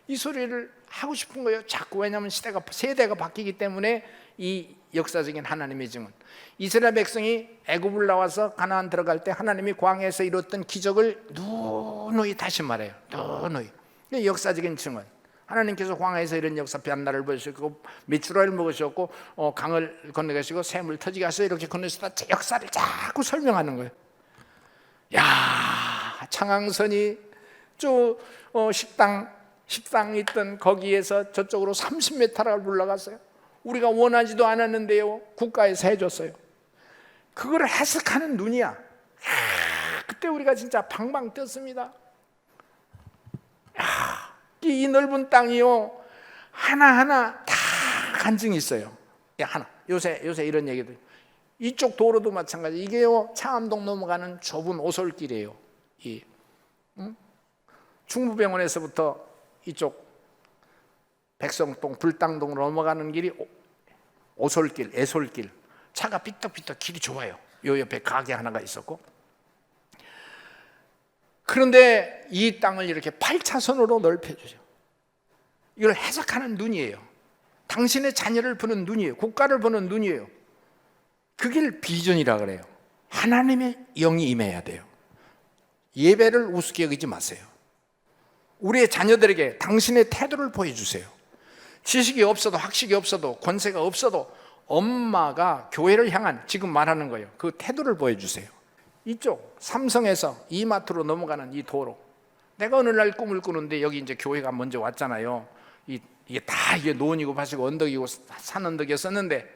이 소리를 하고 싶은 거예요. 자꾸. 왜냐하면 세대가 바뀌기 때문에. 이 역사적인 하나님의 증언. 이스라엘 백성이 애굽을 나와서 가나안 들어갈 때 하나님이 광야에서 이뤘던 기적을 누누이 다시 말해요. 누누이. 역사적인 증언. 하나님께서 광야에서 이런 역사 변화를 보여주시고 미추라를 먹으셨고 강을 건너가시고 샘을 터지게 하셔서 이렇게 건너시다 역사를 자꾸 설명하는 거예요. 야, 창왕선이 저 식당 있던 거기에서 저쪽으로 30m를 올라갔어요. 우리가 원하지도 않았는데요, 국가에서 해줬어요. 그걸 해석하는 눈이야. 그때 우리가 진짜 방방 떴습니다. 이 넓은 땅이요, 하나하나 다 간증이 있어요. 하나. 요새 이런 얘기들. 이쪽 도로도 마찬가지. 이게요, 창암동 넘어가는 좁은 오솔길이에요. 충무병원에서부터 이쪽 백성동, 불당동으로 넘어가는 길이 오솔길, 애솔길. 차가 삐떡삐떡 길이 좋아요. 요 옆에 가게 하나가 있었고. 그런데 이 땅을 이렇게 8차선으로 넓혀주죠. 이걸 해석하는 눈이에요. 당신의 자녀를 보는 눈이에요. 국가를 보는 눈이에요. 그게 비전이라 그래요. 하나님의 영이 임해야 돼요. 예배를 우습게 여기지 마세요. 우리의 자녀들에게 당신의 태도를 보여주세요. 지식이 없어도, 학식이 없어도, 권세가 없어도 엄마가 교회를 향한, 지금 말하는 거예요, 그 태도를 보여주세요. 이쪽 삼성에서 이마트로 넘어가는 이 도로, 내가 어느 날 꿈을 꾸는데 여기 이제 교회가 먼저 왔잖아요. 이게 다 이게 논이고 밭이고 언덕이고 산 언덕이었었는데,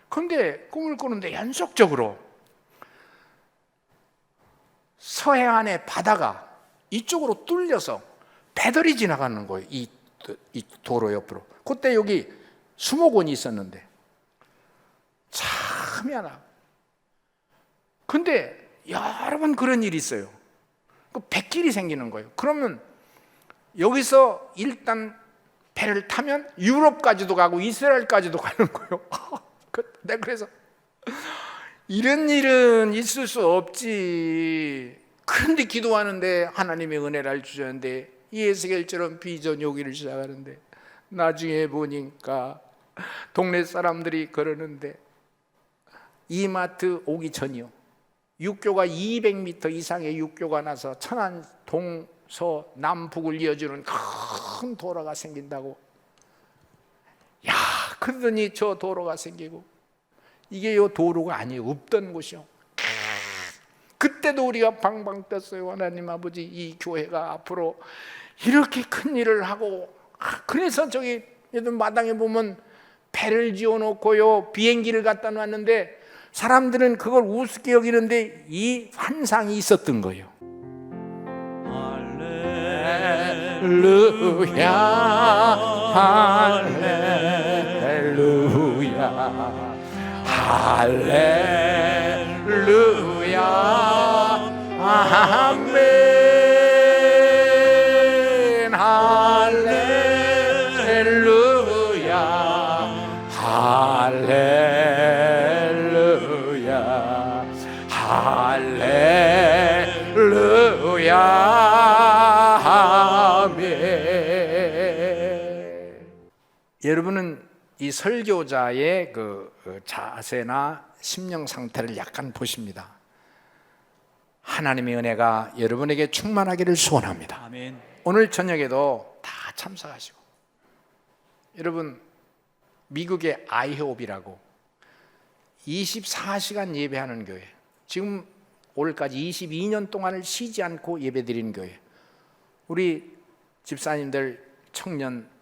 그런데 꿈을 꾸는데 연속적으로 서해안의 바다가 이쪽으로 뚫려서 배들이 지나가는 거예요. 이 도로 옆으로. 그때 여기 수목원이 있었는데 참 희한하고. 근데 여러 번 그런 일이 있어요. 그 백길이 생기는 거예요. 그러면 여기서 일단 배를 타면 유럽까지도 가고 이스라엘까지도 가는 거예요. 내가 그래서 이런 일은 있을 수 없지. 그런데 기도하는데 하나님의 은혜를 주셨는데 이 에스겔처럼 비전이 오기를 시작하는데, 나중에 보니까 동네 사람들이 그러는데 이마트 오기 전이요, 육교가 200m 이상의 육교가 나서 천안 동서 남북을 이어주는 큰 도로가 생긴다고. 야, 그러더니 저 도로가 생기고, 이게 요 도로가 아니에요. 없던 곳이요. 그때도 우리가 방방 떴어요. 하나님 아버지, 이 교회가 앞으로 이렇게 큰 일을 하고. 그래서 저기 마당에 보면 배를 지어놓고요, 비행기를 갖다 놨는데 사람들은 그걸 우습게 여기는데 이 환상이 있었던 거예요. 할렐루야, 할렐루야, 할렐루야, 아멘. 여러분은 이 설교자의 그 자세나 심령 상태를 약간 보십니다. 하나님의 은혜가 여러분에게 충만하기를 소원합니다. 아멘. 오늘 저녁에도 다 참석하시고, 여러분 미국의 아이홉이라고 24시간 예배하는 교회, 지금 올까지 22년 동안을 쉬지 않고 예배드리는 교회, 우리 집사님들 청년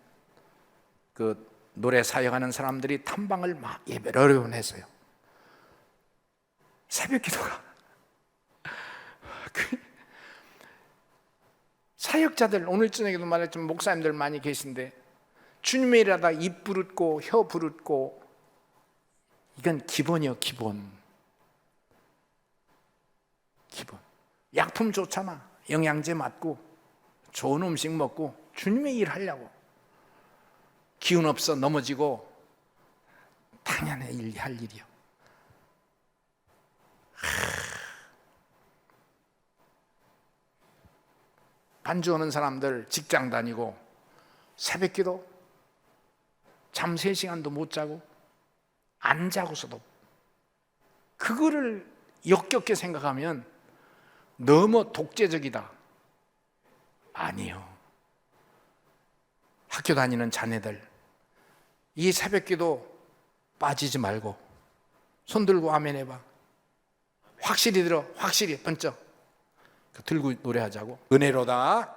그 노래 사역하는 사람들이 탐방을 막 예배를 여러 번 했어요. 새벽 기도가 사역자들, 오늘 저녁에도 말했지만 목사님들 많이 계신데 주님의 일하다 입 부르고 혀 부르고, 이건 기본이요, 기본. 약품 좋잖아. 영양제 맞고 좋은 음식 먹고 주님의 일 하려고. 기운 없어 넘어지고 당연히 할 일이요. 반주하는 사람들 직장 다니고 새벽기도 잠 3시간도 못 자고 안 자고서도 그거를 역겹게 생각하면 너무 독재적이다. 아니요. 학교 다니는 자녀들, 이 새벽기도 빠지지 말고 손 들고 아멘 해봐. 확실히 들어, 확실히 번쩍 들고 노래하자고. 은혜로다.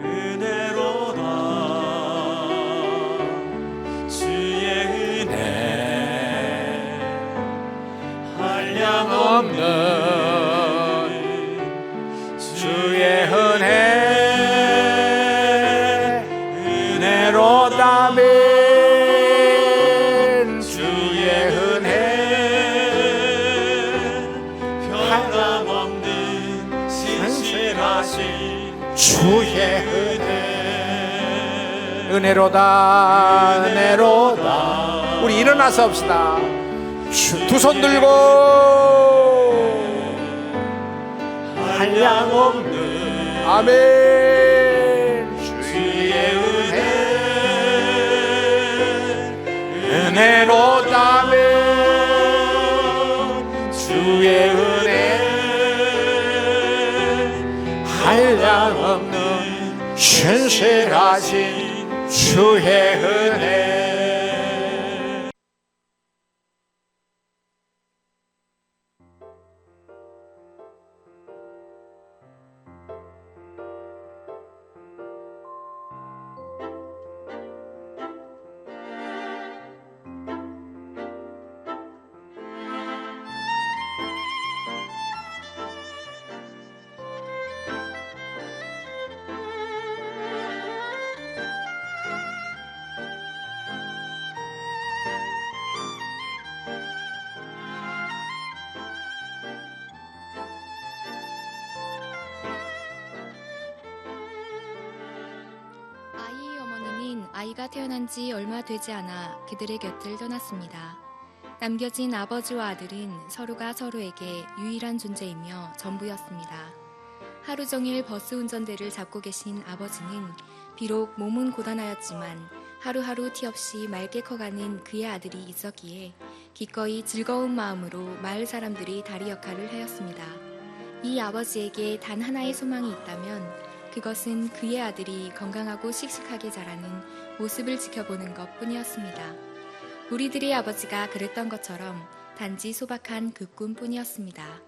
은혜로다 주의 은혜 한량없는 주의 은혜 은혜로다면 주의 은혜 변함없는 신실하신 주의 은혜 은혜로다 은혜로다. 우리 일어나서 합시다. 두 손 들고 한량없는 아멘. 주의 은혜 은혜로다면 주의 은혜 한량없는 신실하신 주의 은혜. 아이의 어머니는 아이가 태어난 지 얼마 되지 않아 그들의 곁을 떠났습니다. 남겨진 아버지와 아들은 서로가 서로에게 유일한 존재이며 전부였습니다. 하루 종일 버스 운전대를 잡고 계신 아버지는 비록 몸은 고단하였지만 하루하루 티 없이 맑게 커가는 그의 아들이 있었기에 기꺼이 즐거운 마음으로 마을 사람들이 다리 역할을 하였습니다. 이 아버지에게 단 하나의 소망이 있다면 그것은 그의 아들이 건강하고 씩씩하게 자라는 모습을 지켜보는 것 뿐이었습니다. 우리들의 아버지가 그랬던 것처럼 단지 소박한 그 꿈뿐이었습니다.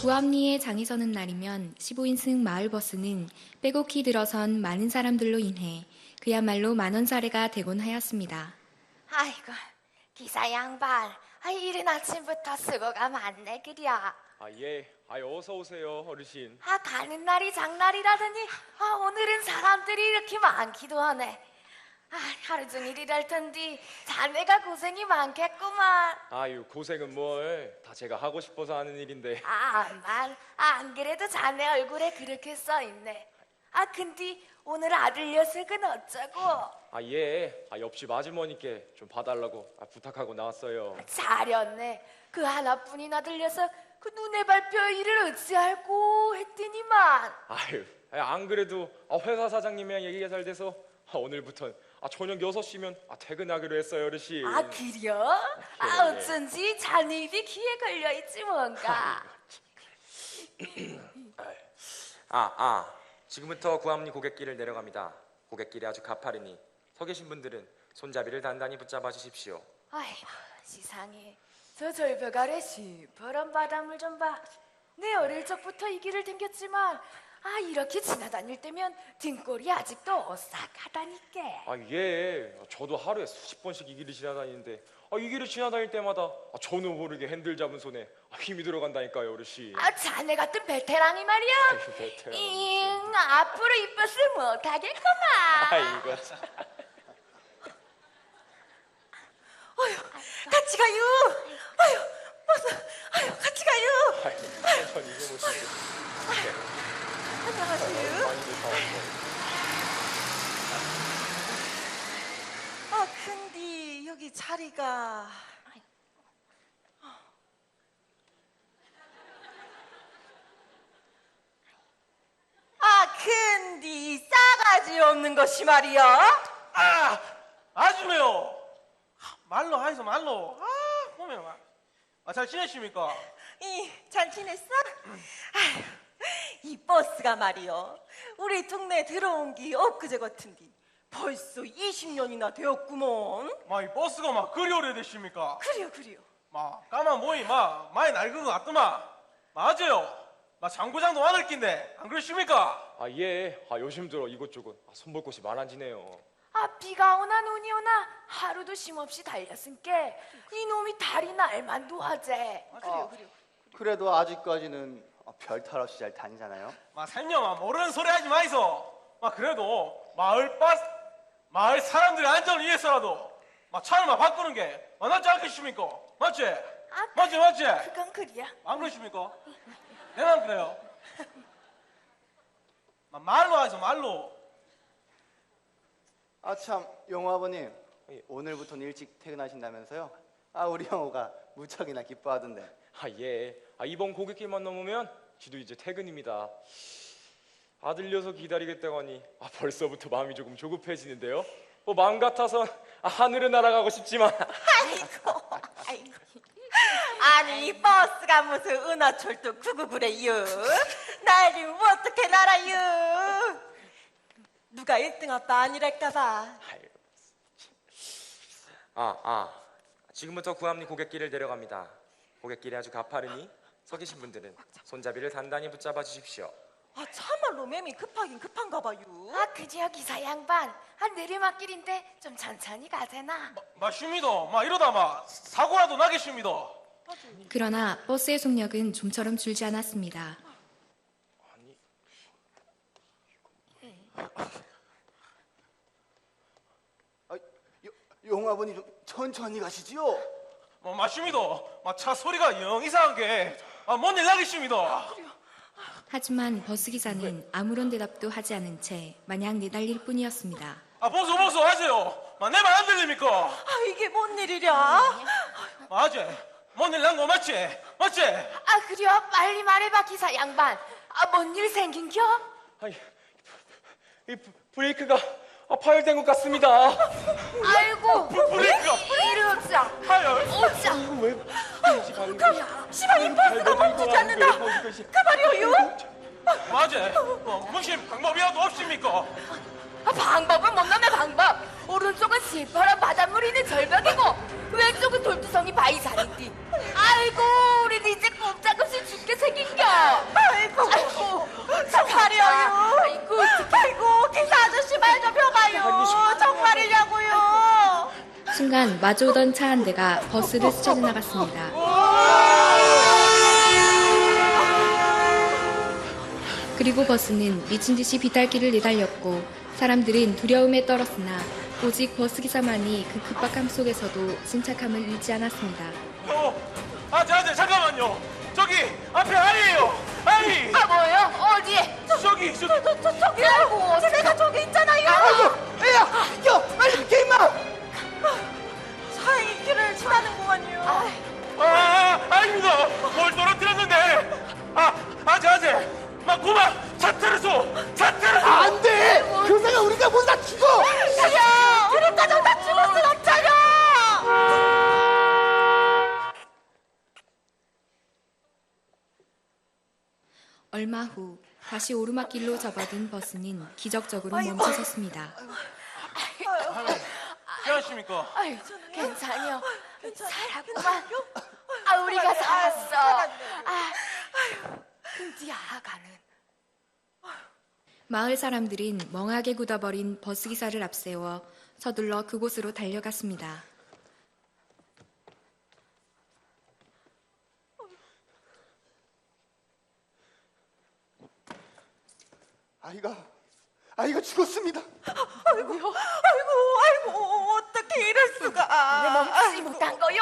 구암리에 장이 서는 날이면 15인승 마을버스는 빼곡히 들어선 많은 사람들로 인해 그야말로 만원사례가 되곤 하였습니다. 아이고 기사 양반, 이른 아침부터 수고가 많네 그려. 예. 어서 오세요, 어르신. 가는 날이 장날이라더니 오늘은 사람들이 이렇게 많기도 하네. 하루 종일 일할 텐데 자네가 고생이 많겠구만. 아유 고생은 뭘, 다 제가 하고 싶어서 하는 일인데. 안 그래도 자네 얼굴에 그렇게 써있네. 근데 오늘 아들 녀석은 어쩌고? 옆집 아주머니께 좀 봐달라고 부탁하고 나왔어요. 잘했네. 그 하나뿐인 아들 녀석 그 눈에 밟혀 일을 어찌할꼬 했더니만. 아유 안 그래도 회사 사장님이랑 얘기가 잘 돼서 오늘부턴 저녁 6시면 퇴근하기로 했어요, 어르신. 그래요? 예. 어쩐지 자네 입이 귀에 걸려있지 뭔가. 지금부터 구암리 고갯길을 내려갑니다. 고갯길이 아주 가파르니 서 계신 분들은 손잡이를 단단히 붙잡아 주십시오. 아이고 세상에, 저 절벽 아래 시퍼런 바닷물 좀 봐. 내 어릴 적부터 이 길을 댕겼지만 이렇게 지나다닐 때면 등골이 아직도 오싹하다니까. 저도 하루에 수십 번씩 이 길을 지나다니는데 이 길을 지나다닐 때마다 저도 모르게 핸들 잡은 손에 힘이 들어간다니까요, 어르신. 자네 같은 베테랑이 말이야. 베테랑. 앞으로 이 버스 못하겠구만. 아이고 참. 같이 가요. 같이 가요. 천천히 이겨보시죠. 안녕하세요. 많이들 다 왔어. 근데 여기 자리가 근데 싸가지 없는 것이 말이야. 아줌매요. 말로 하이소 말로. 보면 잘 지내십니까? 잘 지냈어? 아휴, 이 버스가 말이요, 우리 동네 들어온 게 엊그제 같은데 벌써 20년이나 되었구먼. 이 버스가 그리 오래되십니까? 그래요. 까만 모이 많이 낡은 것 같더만. 맞아요. 장고장도 많을 낀데 안 그러십니까? 요즘 들어 이곳저곳 손볼 곳이 많아지네요. 비가 오나 눈이 오나 하루도 쉼없이 달렸으니까 이놈이 다리 날만도 하재. 그래요. 그래도 아직까지는 별 탈 없이 잘 다니잖아요. 살려마 모르는 소리 하지 마이소. 그래도 마을 사람들의 안전을 위해서라도 차를 바꾸는 게 낫지 않겠습니까? 맞지? 맞지? 그건 그래야. 안 그러십니까? 내만 그래요. 말로 하죠, 말로. 참, 영호 아버님, 오늘부터는 일찍 퇴근하신다면서요? 우리 영호가 무척이나 기뻐하던데. 이번 고갯길만 넘으면 지도 이제 퇴근입니다. 아들 녀석 기다리겠다고 하니 벌써부터 마음이 조금 조급해지는데요. 마음 같아선 하늘을 날아가고 싶지만. 아이고. 아니 이 버스가 무슨 은하철도 999래요. 날 지금 어떻게 날아요? 누가 1등 아빠 아니랄까봐. 지금부터 구암리 고갯길을 내려갑니다. 고갯길이 아주 가파르니 서 계신 분들은 손잡이를 단단히 붙잡아 주십시오. 참말로 맴이 급하긴 급한가 봐요. 그지요 기사 양반. 내리막길인데 좀 천천히 가세나. 맞습니다. 이러다 사고라도 나겠습니다. 그러나 버스의 속력은 좀처럼 줄지 않았습니다. 영호 아버님 좀 천천히 가시지요. 맞습니다. 차 소리가 영 이상한 게 뭔 일 나겠습니다. 하지만 버스기사는 아무런 대답도 하지 않은 채 마냥 내달릴 뿐이었습니다. 보소 하세요. 내 말 안 들립니까? 이게 뭔 일이랴? 맞지? 뭔 일 난 거 맞지? 그래요? 빨리 말해봐 기사 양반. 뭔 일 생긴겨? 이 브레이크가 파열된 것 같습니다. 아이고 브레이크가 이리 오자. 파열. 오자. 시방인 버스가 멈추지 않는다. 그 말이오요? 맞아. 무슨 방법이라도 없습니까? 방법은 못 넘의 방법. 오른쪽은 시퍼런 바닷물이 있는 절벽이고 왼쪽은 돌투성이 바위산인데. 아이고 우린 이제 꼼짝없이 죽게 생긴겨. 아이고 정말이에요. 아이고 기사 아저씨 말 좀 펴봐요. 정말이냐고요. 순간 마주오던 차 한 대가 버스를 스쳐 지나갔습니다. 그리고 버스는 미친 듯이 비탈길을 내달렸고 사람들은 두려움에 떨었으나 오직 버스기사만이 그 급박함 속에서도 침착함을 잃지 않았습니다. 아재 잠깐만요. 저기 앞에 아이예요. 아이. 아 뭐예요? 어디에? 저기. 아이고, 내가 저기 있잖아요. 야, 빨리 비켜 임마. 사행이 길을 지나는구만요. 아닙니다. 뭘 떨어뜨렸는데. 아재. 막 고마. 차트르소. 안 돼. 그러다가 우리가 못 다 죽어. 야, 우리 가족 다 죽을 순 없잖아. 얼마 후 다시 오르막길로 접어든 버스는 기적적으로 멈춰섰습니다. 괜찮으십니까? 아유, 괜찮요. 살았구만. 우리가 살았어. 근데 아가는 마을 사람들은 멍하게 굳어버린 버스기사를 앞세워 서둘러 그곳으로 달려갔습니다. 아이가 죽었습니다. 아이고, 어떻게 이럴 수가. 왜 멈추지 못한 거요?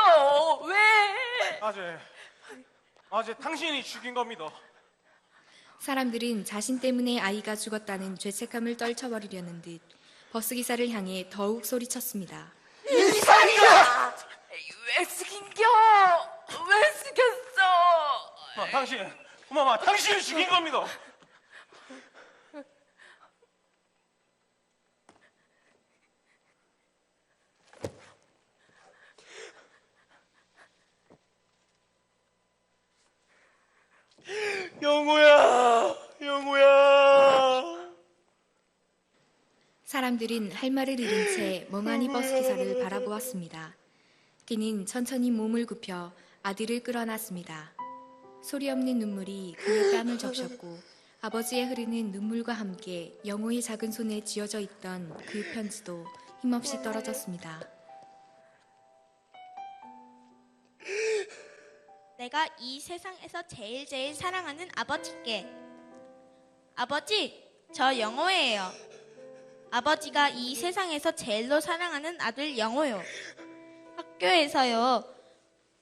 왜? 아재 당신이 죽인 겁니다. 사람들은 자신 때문에 아이가 죽었다는 죄책감을 떨쳐버리려는 듯 버스기사를 향해 더욱 소리쳤습니다. 이상이야! 왜 죽인겨? 왜 죽였어? 당신이 죽인 겁니다. 영우야. 사람들은 할 말을 잃은 채 멍하니 버스기사를 바라보았습니다. 그는 천천히 몸을 굽혀 아들을 끌어놨습니다. 소리 없는 눈물이 그의 뺨을 적셨고 아버지의 흐르는 눈물과 함께 영호의 작은 손에 쥐어져 있던 그 편지도 힘없이 떨어졌습니다. 내가 이 세상에서 제일 사랑하는 아버지께. 아버지, 저 영호예요. 아버지가 이 세상에서 제일로 사랑하는 아들 영호요. 학교에서요.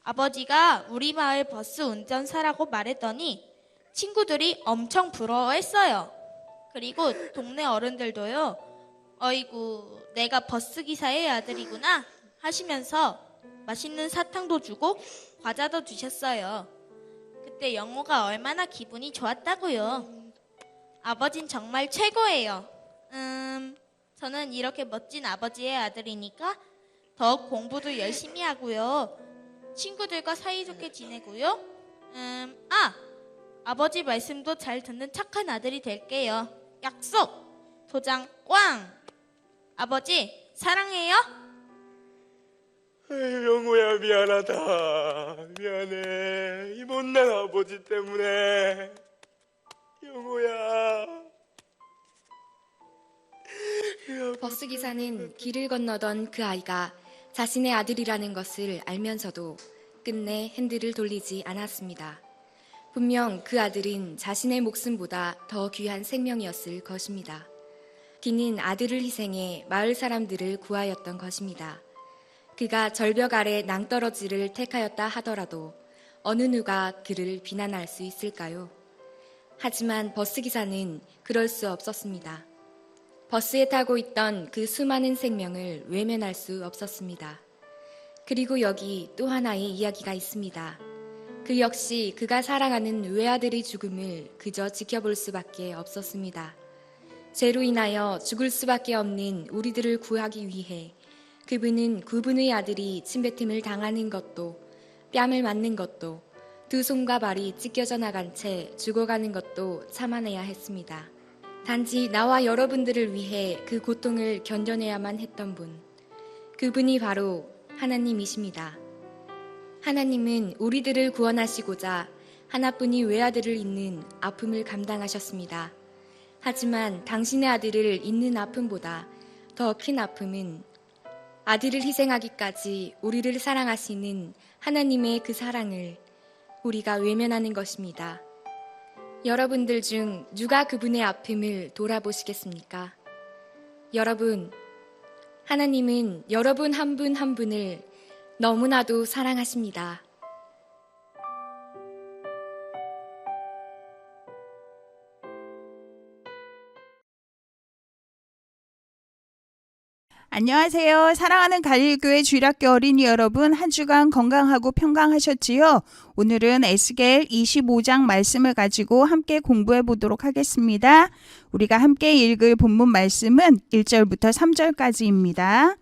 아버지가 우리 마을 버스 운전사라고 말했더니 친구들이 엄청 부러워했어요. 그리고 동네 어른들도요. 어이구, 내가 버스기사의 아들이구나 하시면서 맛있는 사탕도 주고 과자도 주셨어요. 그때 영호가 얼마나 기분이 좋았다고요. 아버진 정말 최고예요. 저는 이렇게 멋진 아버지의 아들이니까 더욱 공부도 열심히 하고요. 친구들과 사이좋게 지내고요. 아버지 말씀도 잘 듣는 착한 아들이 될게요. 약속! 도장 꽝! 아버지, 사랑해요? 영우야, 미안하다. 미안해. 이 못난 아버지 때문에. 영우야. 버스기사는 길을 건너던 그 아이가 자신의 아들이라는 것을 알면서도 끝내 핸들을 돌리지 않았습니다. 분명 그 아들은 자신의 목숨보다 더 귀한 생명이었을 것입니다. 그는 아들을 희생해 마을 사람들을 구하였던 것입니다. 그가 절벽 아래 낭떠러지를 택하였다 하더라도 어느 누가 그를 비난할 수 있을까요? 하지만 버스기사는 그럴 수 없었습니다. 버스에 타고 있던 그 수많은 생명을 외면할 수 없었습니다. 그리고 여기 또 하나의 이야기가 있습니다. 그 역시 그가 사랑하는 외아들의 죽음을 그저 지켜볼 수밖에 없었습니다. 죄로 인하여 죽을 수밖에 없는 우리들을 구하기 위해 그분은 그분의 아들이 침뱉음을 당하는 것도, 뺨을 맞는 것도, 두 손과 발이 찢겨져 나간 채 죽어가는 것도 참아내야 했습니다. 단지 나와 여러분들을 위해 그 고통을 견뎌내야만 했던 분, 그분이 바로 하나님이십니다. 하나님은 우리들을 구원하시고자 하나뿐이 외아들을 잇는 아픔을 감당하셨습니다. 하지만 당신의 아들을 잇는 아픔보다 더 큰 아픔은 아들을 희생하기까지 우리를 사랑하시는 하나님의 그 사랑을 우리가 외면하는 것입니다. 여러분들 중 누가 그분의 아픔을 돌아보시겠습니까? 여러분, 하나님은 여러분 한 분 한 분을 너무나도 사랑하십니다. 안녕하세요. 사랑하는 갈릴교회 주일학교 어린이 여러분, 한 주간 건강하고 평강하셨지요? 오늘은 에스겔 25장 말씀을 가지고 함께 공부해 보도록 하겠습니다. 우리가 함께 읽을 본문 말씀은 1절부터 3절까지입니다.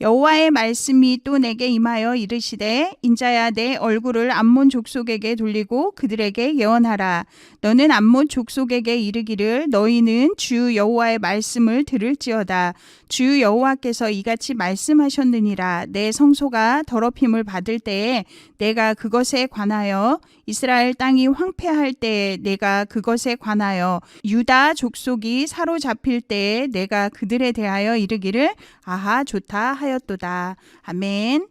여호와의 말씀이 또 내게 임하여 이르시되 인자야 내 얼굴을 암몬 족속에게 돌리고 그들에게 예언하라. 너는 암몬 족속에게 이르기를 너희는 주 여호와의 말씀을 들을지어다. 주 여호와께서 이같이 말씀하셨느니라. 내 성소가 더럽힘을 받을 때에 내가 그것에 관하여 이스라엘 땅이 황폐할 때에 내가 그것에 관하여 유다 족속이 사로잡힐 때에 내가 그들에 대하여 이르기를 아하 좋다 하였도다. 아멘.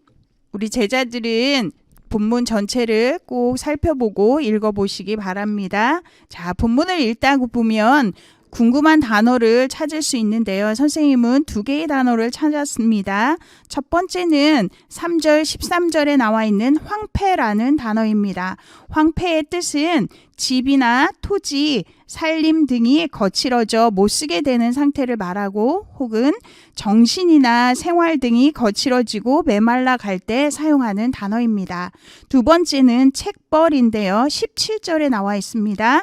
우리 제자들은 본문 전체를 꼭 살펴보고 읽어보시기 바랍니다. 자, 본문을 읽다 보면 궁금한 단어를 찾을 수 있는데요. 선생님은 2개의 단어를 찾았습니다. 첫 번째는 3절, 13절에 나와 있는 황폐라는 단어입니다. 황폐의 뜻은 집이나 토지, 살림 등이 거칠어져 못쓰게 되는 상태를 말하고 혹은 정신이나 생활 등이 거칠어지고 메말라 갈 때 사용하는 단어입니다. 두 번째는 책벌인데요. 17절에 나와 있습니다.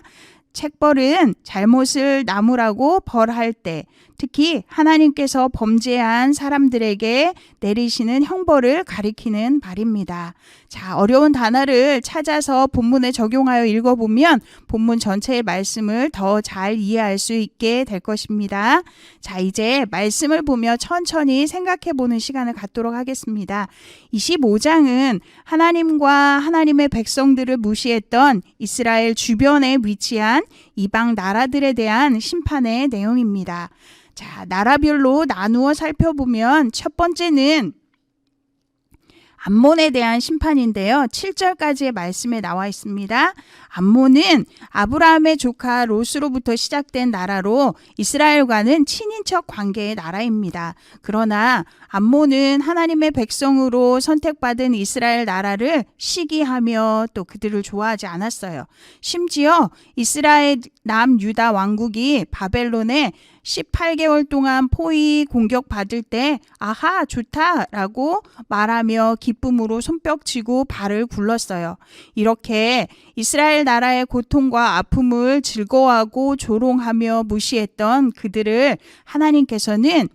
책벌은 잘못을 나무라고 벌할 때, 특히 하나님께서 범죄한 사람들에게 내리시는 형벌을 가리키는 말입니다. 자, 어려운 단어를 찾아서 본문에 적용하여 읽어보면 본문 전체의 말씀을 더 잘 이해할 수 있게 될 것입니다. 자, 이제 말씀을 보며 천천히 생각해 보는 시간을 갖도록 하겠습니다. 25장은 하나님과 하나님의 백성들을 무시했던 이스라엘 주변에 위치한 이방 나라들에 대한 심판의 내용입니다. 자, 나라별로 나누어 살펴보면 첫 번째는 암몬에 대한 심판인데요. 7절까지의 말씀에 나와 있습니다. 암몬은 아브라함의 조카 롯으로부터 시작된 나라로 이스라엘과는 친인척 관계의 나라입니다. 그러나 암몬은 하나님의 백성으로 선택받은 이스라엘 나라를 시기하며 또 그들을 좋아하지 않았어요. 심지어 이스라엘 남유다 왕국이 바벨론에 18개월 동안 포위 공격받을 때 아하 좋다라고 말하며 기쁨으로 손뼉치고 발을 굴렀어요. 이렇게 이스라엘 나라의 고통과 아픔을 즐거워하고 조롱하며 무시했던 그들을 하나님께서는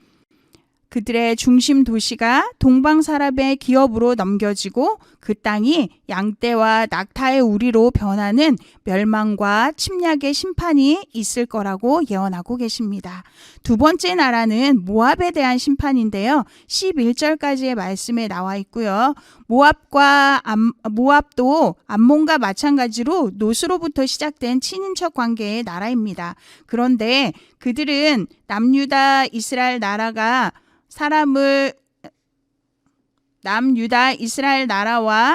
그들의 중심 도시가 동방 사람의 기업으로 넘겨지고 그 땅이 양떼와 낙타의 우리로 변하는 멸망과 침략의 심판이 있을 거라고 예언하고 계십니다. 두 번째 나라는 모압에 대한 심판인데요. 11절까지의 말씀에 나와 있고요. 모압도 암몬과 마찬가지로 롯으로부터 시작된 친인척 관계의 나라입니다. 그런데 그들은 남유다 이스라엘 나라와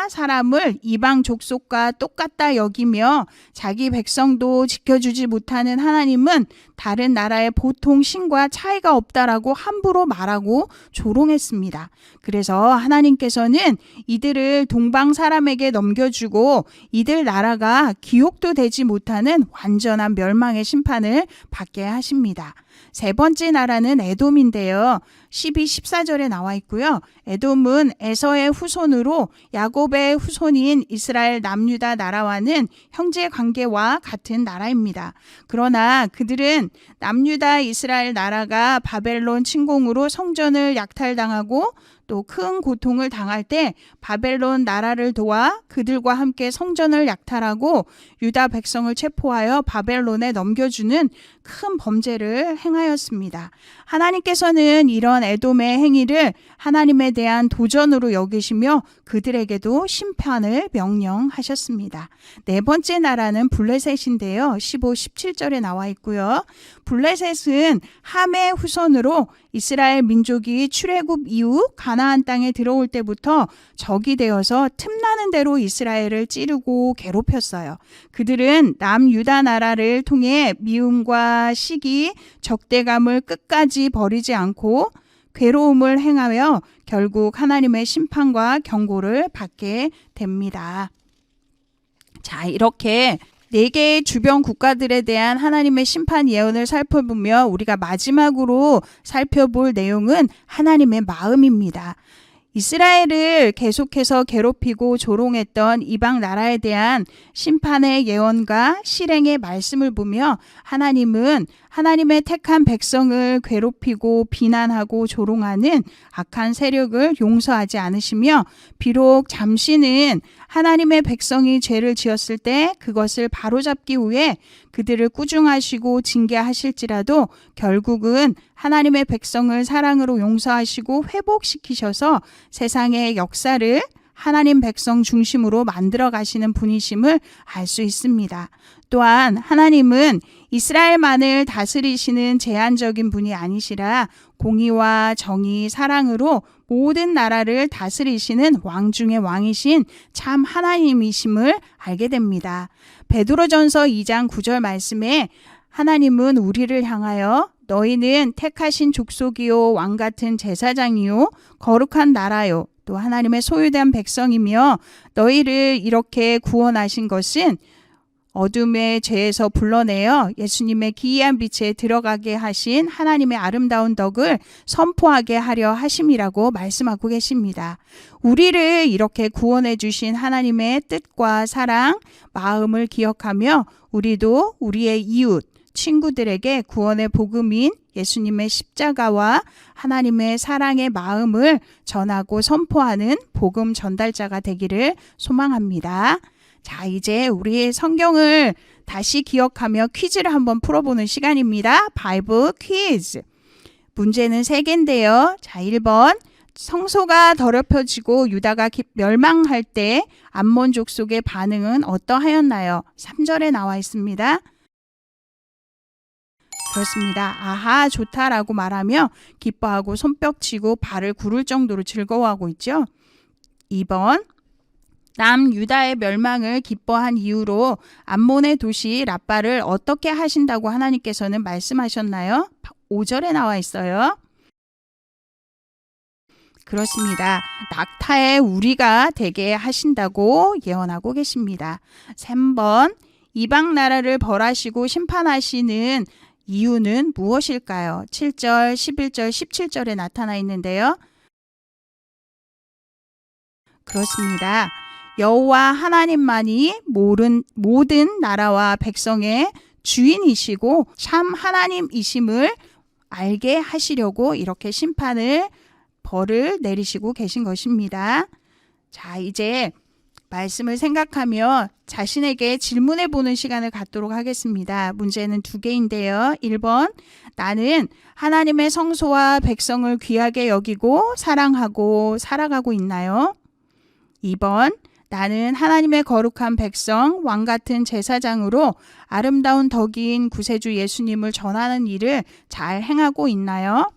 사람을 이방 족속과 똑같다 여기며 자기 백성도 지켜주지 못하는 하나님은 다른 나라의 보통 신과 차이가 없다라고 함부로 말하고 조롱했습니다. 그래서 하나님께서는 이들을 동방 사람에게 넘겨주고 이들 나라가 기옥도 되지 못하는 완전한 멸망의 심판을 받게 하십니다. 세 번째 나라는 에돔인데요. 12, 14절에 나와 있고요. 에돔은 에서의 후손으로 야곱의 후손인 이스라엘 남유다 나라와는 형제 관계와 같은 나라입니다. 그러나 그들은 남유다 이스라엘 나라가 바벨론 침공으로 성전을 약탈당하고 또 큰 고통을 당할 때 바벨론 나라를 도와 그들과 함께 성전을 약탈하고 유다 백성을 체포하여 바벨론에 넘겨주는 큰 범죄를 행하였습니다. 하나님께서는 이런 에돔의 행위를 하나님에 대한 도전으로 여기시며 그들에게도 심판을 명령하셨습니다. 네 번째 나라는 블레셋인데요. 15, 17절에 나와 있고요. 블레셋은 함의 후손으로 이스라엘 민족이 출애굽 이후 가나안 땅에 들어올 때부터 적이 되어서 틈나는 대로 이스라엘을 찌르고 괴롭혔어요. 그들은 남유다 나라를 통해 미움과 시기, 적대감을 끝까지 버리지 않고 괴로움을 행하여 결국 하나님의 심판과 경고를 받게 됩니다. 자, 이렇게 4개의 주변 국가들에 대한 하나님의 심판 예언을 살펴보며 우리가 마지막으로 살펴볼 내용은 하나님의 마음입니다. 이스라엘을 계속해서 괴롭히고 조롱했던 이방 나라에 대한 심판의 예언과 실행의 말씀을 보며 하나님은 하나님의 택한 백성을 괴롭히고 비난하고 조롱하는 악한 세력을 용서하지 않으시며 비록 잠시는 하나님의 백성이 죄를 지었을 때 그것을 바로잡기 위해 그들을 꾸중하시고 징계하실지라도 결국은 하나님의 백성을 사랑으로 용서하시고 회복시키셔서 세상의 역사를 하나님 백성 중심으로 만들어 가시는 분이심을 알 수 있습니다. 또한 하나님은 이스라엘만을 다스리시는 제한적인 분이 아니시라 공의와 정의, 사랑으로 모든 나라를 다스리시는 왕 중의 왕이신 참 하나님이심을 알게 됩니다. 베드로전서 2장 9절 말씀에 하나님은 우리를 향하여 너희는 택하신 족속이요 왕 같은 제사장이요 거룩한 나라요 또 하나님의 소유된 백성이며 너희를 이렇게 구원하신 것은 어둠의 죄에서 불러내어 예수님의 기이한 빛에 들어가게 하신 하나님의 아름다운 덕을 선포하게 하려 하심이라고 말씀하고 계십니다. 우리를 이렇게 구원해 주신 하나님의 뜻과 사랑, 마음을 기억하며 우리도 우리의 이웃, 친구들에게 구원의 복음인 예수님의 십자가와 하나님의 사랑의 마음을 전하고 선포하는 복음 전달자가 되기를 소망합니다. 자, 이제 우리 성경을 다시 기억하며 퀴즈를 한번 풀어보는 시간입니다. 바이블 퀴즈. 문제는 3개인데요. 자, 1번. 성소가 더럽혀지고 유다가 멸망할 때 암몬 족속의 반응은 어떠하였나요? 3절에 나와 있습니다. 그렇습니다. 아하, 좋다라고 말하며 기뻐하고 손뼉치고 발을 구를 정도로 즐거워하고 있죠. 2번. 남유다의 멸망을 기뻐한 이유로 암몬의 도시 랍바를 어떻게 하신다고 하나님께서는 말씀하셨나요? 5절에 나와 있어요. 그렇습니다. 낙타의 우리가 되게 하신다고 예언하고 계십니다. 3번. 이방 나라를 벌하시고 심판하시는 이유는 무엇일까요? 7절, 11절, 17절에 나타나 있는데요. 그렇습니다. 여호와 하나님만이 모든 나라와 백성의 주인이시고 참 하나님이심을 알게 하시려고 이렇게 벌을 내리시고 계신 것입니다. 자, 이제 말씀을 생각하며 자신에게 질문해 보는 시간을 갖도록 하겠습니다. 문제는 2개인데요. 1번, 나는 하나님의 성소와 백성을 귀하게 여기고 사랑하고 살아가고 있나요? 2번, 나는 하나님의 거룩한 백성, 왕 같은 제사장으로 아름다운 덕인 구세주 예수님을 전하는 일을 잘 행하고 있나요?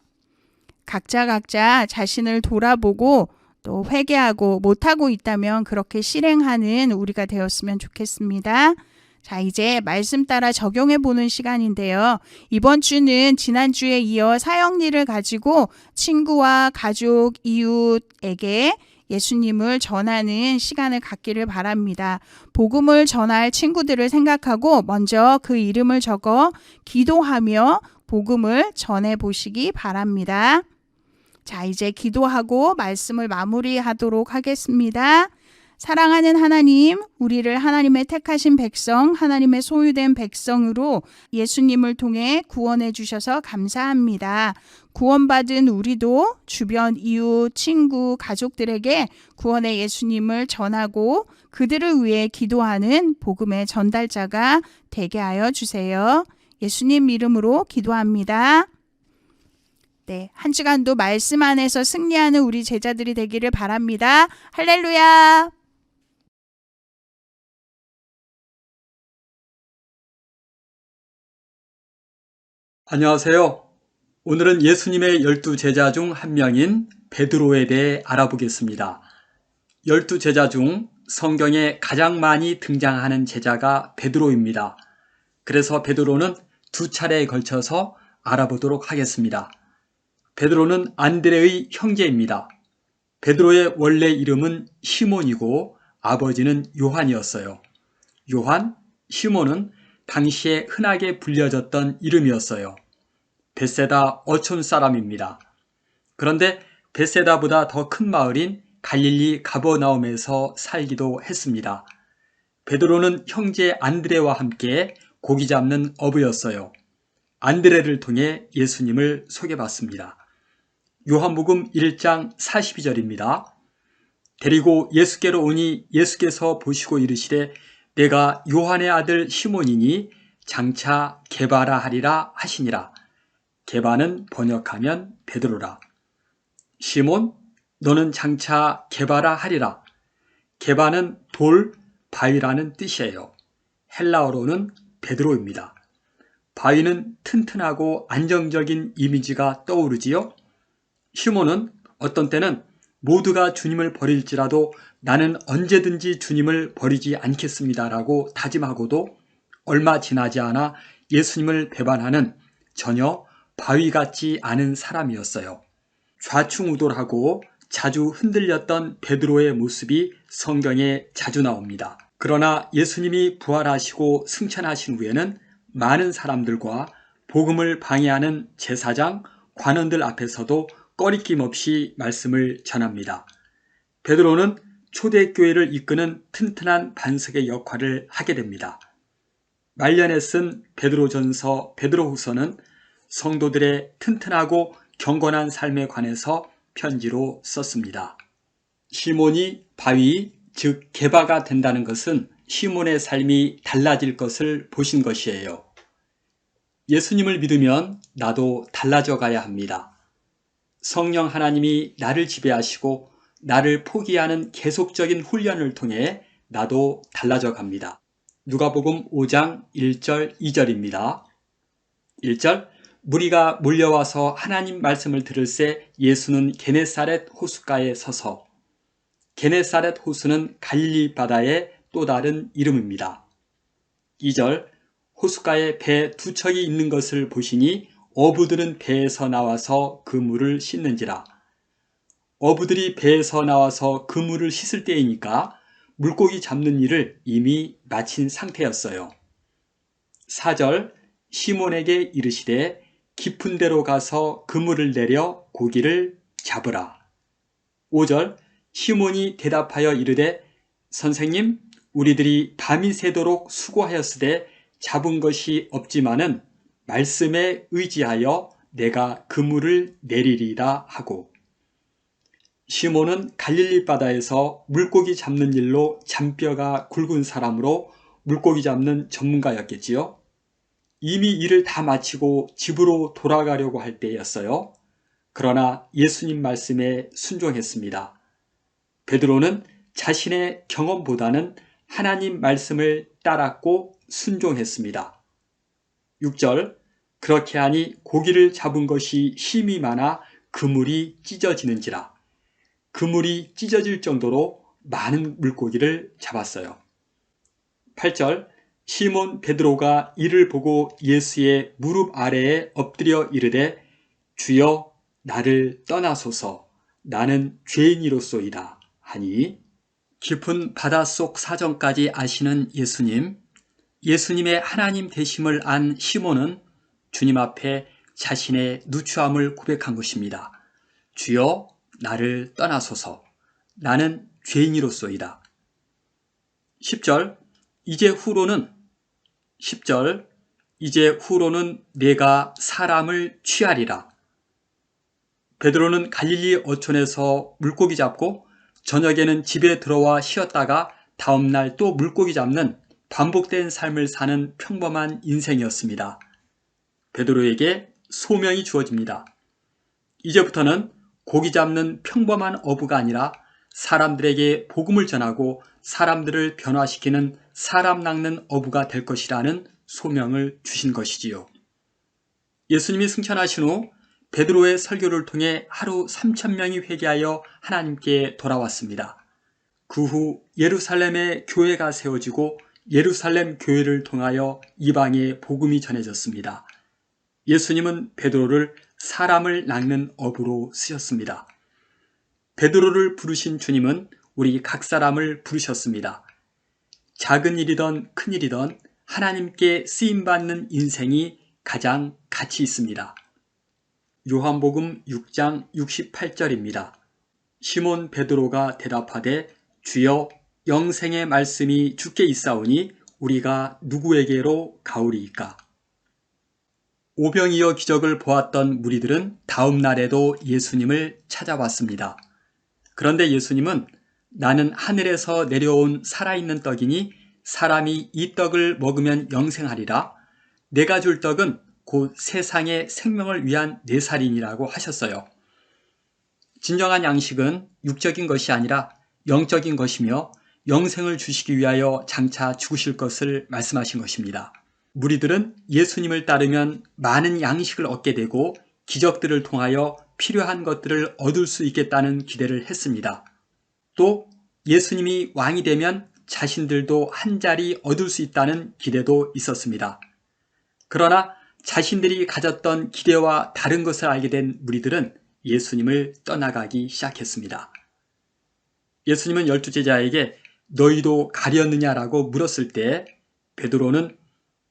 각자 자신을 돌아보고 또 회개하고 못하고 있다면 그렇게 실행하는 우리가 되었으면 좋겠습니다. 자, 이제 말씀 따라 적용해 보는 시간인데요. 이번 주는 지난주에 이어 사형리를 가지고 친구와 가족, 이웃에게 예수님을 전하는 시간을 갖기를 바랍니다. 복음을 전할 친구들을 생각하고 먼저 그 이름을 적어 기도하며 복음을 전해 보시기 바랍니다. 자, 이제 기도하고 말씀을 마무리하도록 하겠습니다. 사랑하는 하나님, 우리를 하나님의 택하신 백성, 하나님의 소유된 백성으로 예수님을 통해 구원해 주셔서 감사합니다. 구원받은 우리도 주변 이웃, 친구, 가족들에게 구원의 예수님을 전하고 그들을 위해 기도하는 복음의 전달자가 되게 하여 주세요. 예수님 이름으로 기도합니다. 네, 한 주간도 말씀 안에서 승리하는 우리 제자들이 되기를 바랍니다. 할렐루야! 안녕하세요. 오늘은 예수님의 12제자 중 한 명인 베드로에 대해 알아보겠습니다. 12제자 중 성경에 가장 많이 등장하는 제자가 베드로입니다. 그래서 베드로는 2차례에 걸쳐서 알아보도록 하겠습니다. 베드로는 안드레의 형제입니다. 베드로의 원래 이름은 시몬이고 아버지는 요한이었어요. 요한, 시몬은 당시에 흔하게 불려졌던 이름이었어요. 벳세다 어촌 사람입니다. 그런데 벳세다보다 더 큰 마을인 갈릴리 가버나움에서 살기도 했습니다. 베드로는 형제 안드레와 함께 고기 잡는 어부였어요. 안드레를 통해 예수님을 소개받습니다. 요한복음 1장 42절입니다. 데리고 예수께로 오니 예수께서 보시고 이르시되 내가 요한의 아들 시몬이니 장차 게바라 하리라 하시니라. 게바는 번역하면 베드로라. 시몬, 너는 장차 게바라 하리라. 게바는 돌, 바위라는 뜻이에요. 헬라어로는 베드로입니다. 바위는 튼튼하고 안정적인 이미지가 떠오르지요. 시몬은 어떤 때는 모두가 주님을 버릴지라도 나는 언제든지 주님을 버리지 않겠습니다라고 다짐하고도 얼마 지나지 않아 예수님을 배반하는 전혀 바위 같지 않은 사람이었어요. 좌충우돌하고 자주 흔들렸던 베드로의 모습이 성경에 자주 나옵니다. 그러나 예수님이 부활하시고 승천하신 후에는 많은 사람들과 복음을 방해하는 제사장, 관원들 앞에서도 꺼리낌 없이 말씀을 전합니다. 베드로는 초대교회를 이끄는 튼튼한 반석의 역할을 하게 됩니다. 말년에 쓴 베드로전서, 베드로후서는 성도들의 튼튼하고 경건한 삶에 관해서 편지로 썼습니다. 시몬이 바위, 즉 게바가 된다는 것은 시몬의 삶이 달라질 것을 보신 것이에요. 예수님을 믿으면 나도 달라져 가야 합니다. 성령 하나님이 나를 지배하시고 나를 포기하는 계속적인 훈련을 통해 나도 달라져 갑니다. 누가복음 5장 1절 2절입니다. 1절 무리가 몰려와서 하나님 말씀을 들을새 예수는 게네사렛 호숫가에 서서 게네사렛 호수는 갈릴리 바다의 또 다른 이름입니다. 2절 호숫가에 배 두 척이 있는 것을 보시니 어부들은 배에서 나와서 그 물을 씻는지라. 어부들이 배에서 나와서 그 물을 씻을 때이니까 물고기 잡는 일을 이미 마친 상태였어요. 4절 시몬에게 이르시되 깊은 데로 가서 그물을 내려 고기를 잡으라. 5절 시몬이 대답하여 이르되 선생님 우리들이 밤이 새도록 수고하였으되 잡은 것이 없지만은 말씀에 의지하여 내가 그물을 내리리라 하고 시몬은 갈릴리 바다에서 물고기 잡는 일로 잔뼈가 굵은 사람으로 물고기 잡는 전문가였겠지요. 이미 일을 다 마치고 집으로 돌아가려고 할 때였어요. 그러나 예수님 말씀에 순종했습니다. 베드로는 자신의 경험보다는 하나님 말씀을 따랐고 순종했습니다. 6절 그렇게 하니 고기를 잡은 것이 힘이 많아 그물이 찢어지는지라. 그물이 찢어질 정도로 많은 물고기를 잡았어요. 8절 시몬 베드로가 이를 보고 예수의 무릎 아래에 엎드려 이르되 주여 나를 떠나소서 나는 죄인이로소이다 하니 깊은 바닷속 사정까지 아시는 예수님, 예수님의 하나님 되심을 안 시몬은 주님 앞에 자신의 누추함을 고백한 것입니다. 주여 나를 떠나소서 나는 죄인이로소이다. 10절 이제 후로는 내가 사람을 취하리라. 베드로는 갈릴리 어촌에서 물고기 잡고 저녁에는 집에 들어와 쉬었다가 다음날 또 물고기 잡는 반복된 삶을 사는 평범한 인생이었습니다. 베드로에게 소명이 주어집니다. 이제부터는 고기 잡는 평범한 어부가 아니라 사람들에게 복음을 전하고 사람들을 변화시키는 사람 낚는 어부가 될 것이라는 소명을 주신 것이지요. 예수님이 승천하신 후 베드로의 설교를 통해 하루 3,000명이 회개하여 하나님께 돌아왔습니다. 그 후 예루살렘에 교회가 세워지고 예루살렘 교회를 통하여 이방에 복음이 전해졌습니다. 예수님은 베드로를 사람을 낚는 어부로 쓰셨습니다. 베드로를 부르신 주님은 우리 각 사람을 부르셨습니다. 작은 일이든 큰 일이든 하나님께 쓰임받는 인생이 가장 가치 있습니다. 요한복음 6장 68절입니다. 시몬 베드로가 대답하되 주여 영생의 말씀이 주께 있사오니 우리가 누구에게로 가오리이까? 오병이어 기적을 보았던 무리들은 다음 날에도 예수님을 찾아왔습니다. 그런데 예수님은 나는 하늘에서 내려온 살아있는 떡이니 사람이 이 떡을 먹으면 영생하리라. 내가 줄 떡은 곧 세상의 생명을 위한 내 살이니라고 하셨어요. 진정한 양식은 육적인 것이 아니라 영적인 것이며 영생을 주시기 위하여 장차 죽으실 것을 말씀하신 것입니다. 무리들은 예수님을 따르면 많은 양식을 얻게 되고 기적들을 통하여 필요한 것들을 얻을 수 있겠다는 기대를 했습니다. 또 예수님이 왕이 되면 자신들도 한 자리 얻을 수 있다는 기대도 있었습니다. 그러나 자신들이 가졌던 기대와 다른 것을 알게 된 무리들은 예수님을 떠나가기 시작했습니다. 예수님은 12제자에게 너희도 가려느냐라고 물었을 때 베드로는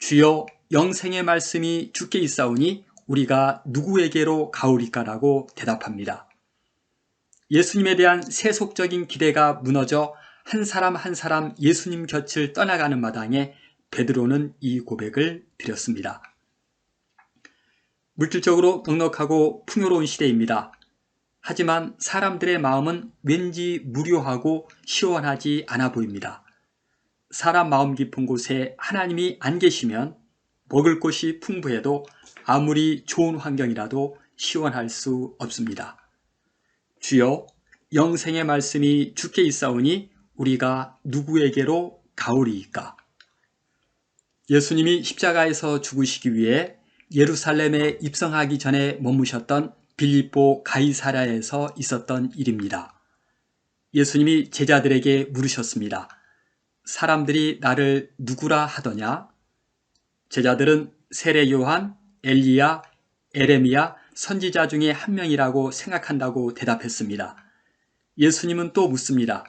주여 영생의 말씀이 주께 있사오니 우리가 누구에게로 가오리까라고 대답합니다. 예수님에 대한 세속적인 기대가 무너져 한 사람 한 사람 예수님 곁을 떠나가는 마당에 베드로는 이 고백을 드렸습니다. 물질적으로 넉넉하고 풍요로운 시대입니다. 하지만 사람들의 마음은 왠지 무료하고 시원하지 않아 보입니다. 사람 마음 깊은 곳에 하나님이 안 계시면 먹을 것이 풍부해도 아무리 좋은 환경이라도 시원할 수 없습니다. 주여 영생의 말씀이 주께 있사오니 우리가 누구에게로 가오리이까? 예수님이 십자가에서 죽으시기 위해 예루살렘에 입성하기 전에 머무셨던 빌립보 가이사랴에서 있었던 일입니다. 예수님이 제자들에게 물으셨습니다. 사람들이 나를 누구라 하더냐? 제자들은 세례 요한, 엘리야, 에레미야, 선지자 중에 한 명이라고 생각한다고 대답했습니다. 예수님은 또 묻습니다.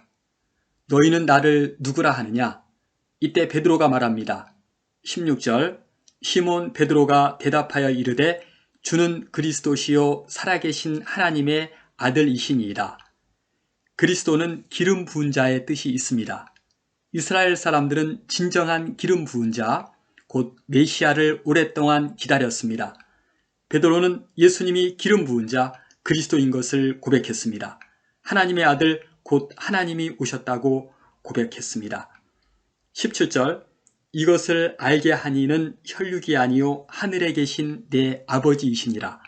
너희는 나를 누구라 하느냐? 이때 베드로가 말합니다. 16절 시몬 베드로가 대답하여 이르되 주는 그리스도시요 살아계신 하나님의 아들이시니이다. 그리스도는 기름 부은 자의 뜻이 있습니다. 이스라엘 사람들은 진정한 기름 부은 자, 곧 메시아를 오랫동안 기다렸습니다. 베드로는 예수님이 기름 부은 자, 그리스도인 것을 고백했습니다. 하나님의 아들, 곧 하나님이 오셨다고 고백했습니다. 17절 이것을 알게 하니는 혈육이 아니요 하늘에 계신 내 아버지이시니라.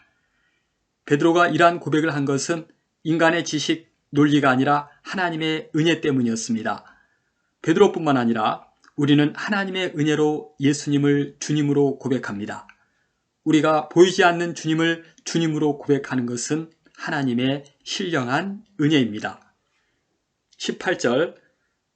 베드로가 이러한 고백을 한 것은 인간의 지식, 논리가 아니라 하나님의 은혜 때문이었습니다. 베드로뿐만 아니라 우리는 하나님의 은혜로 예수님을 주님으로 고백합니다. 우리가 보이지 않는 주님을 주님으로 고백하는 것은 하나님의 신령한 은혜입니다. 18절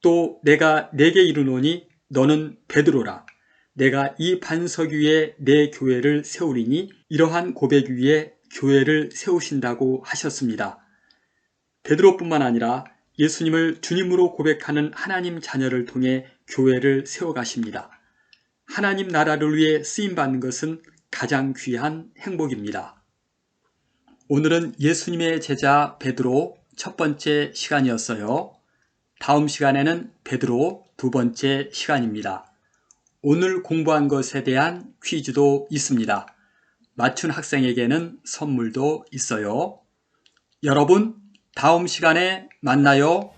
또 내가 네게 이르노니 너는 베드로라. 내가 이 반석 위에 내 교회를 세우리니 이러한 고백 위에 교회를 세우신다고 하셨습니다. 베드로뿐만 아니라 예수님을 주님으로 고백하는 하나님 자녀를 통해 교회를 세워가십니다. 하나님 나라를 위해 쓰임받는 것은 가장 귀한 행복입니다. 오늘은 예수님의 제자 베드로 첫 번째 시간이었어요. 다음 시간에는 베드로 두 번째 시간입니다. 오늘 공부한 것에 대한 퀴즈도 있습니다. 맞춘 학생에게는 선물도 있어요. 여러분, 다음 시간에 만나요.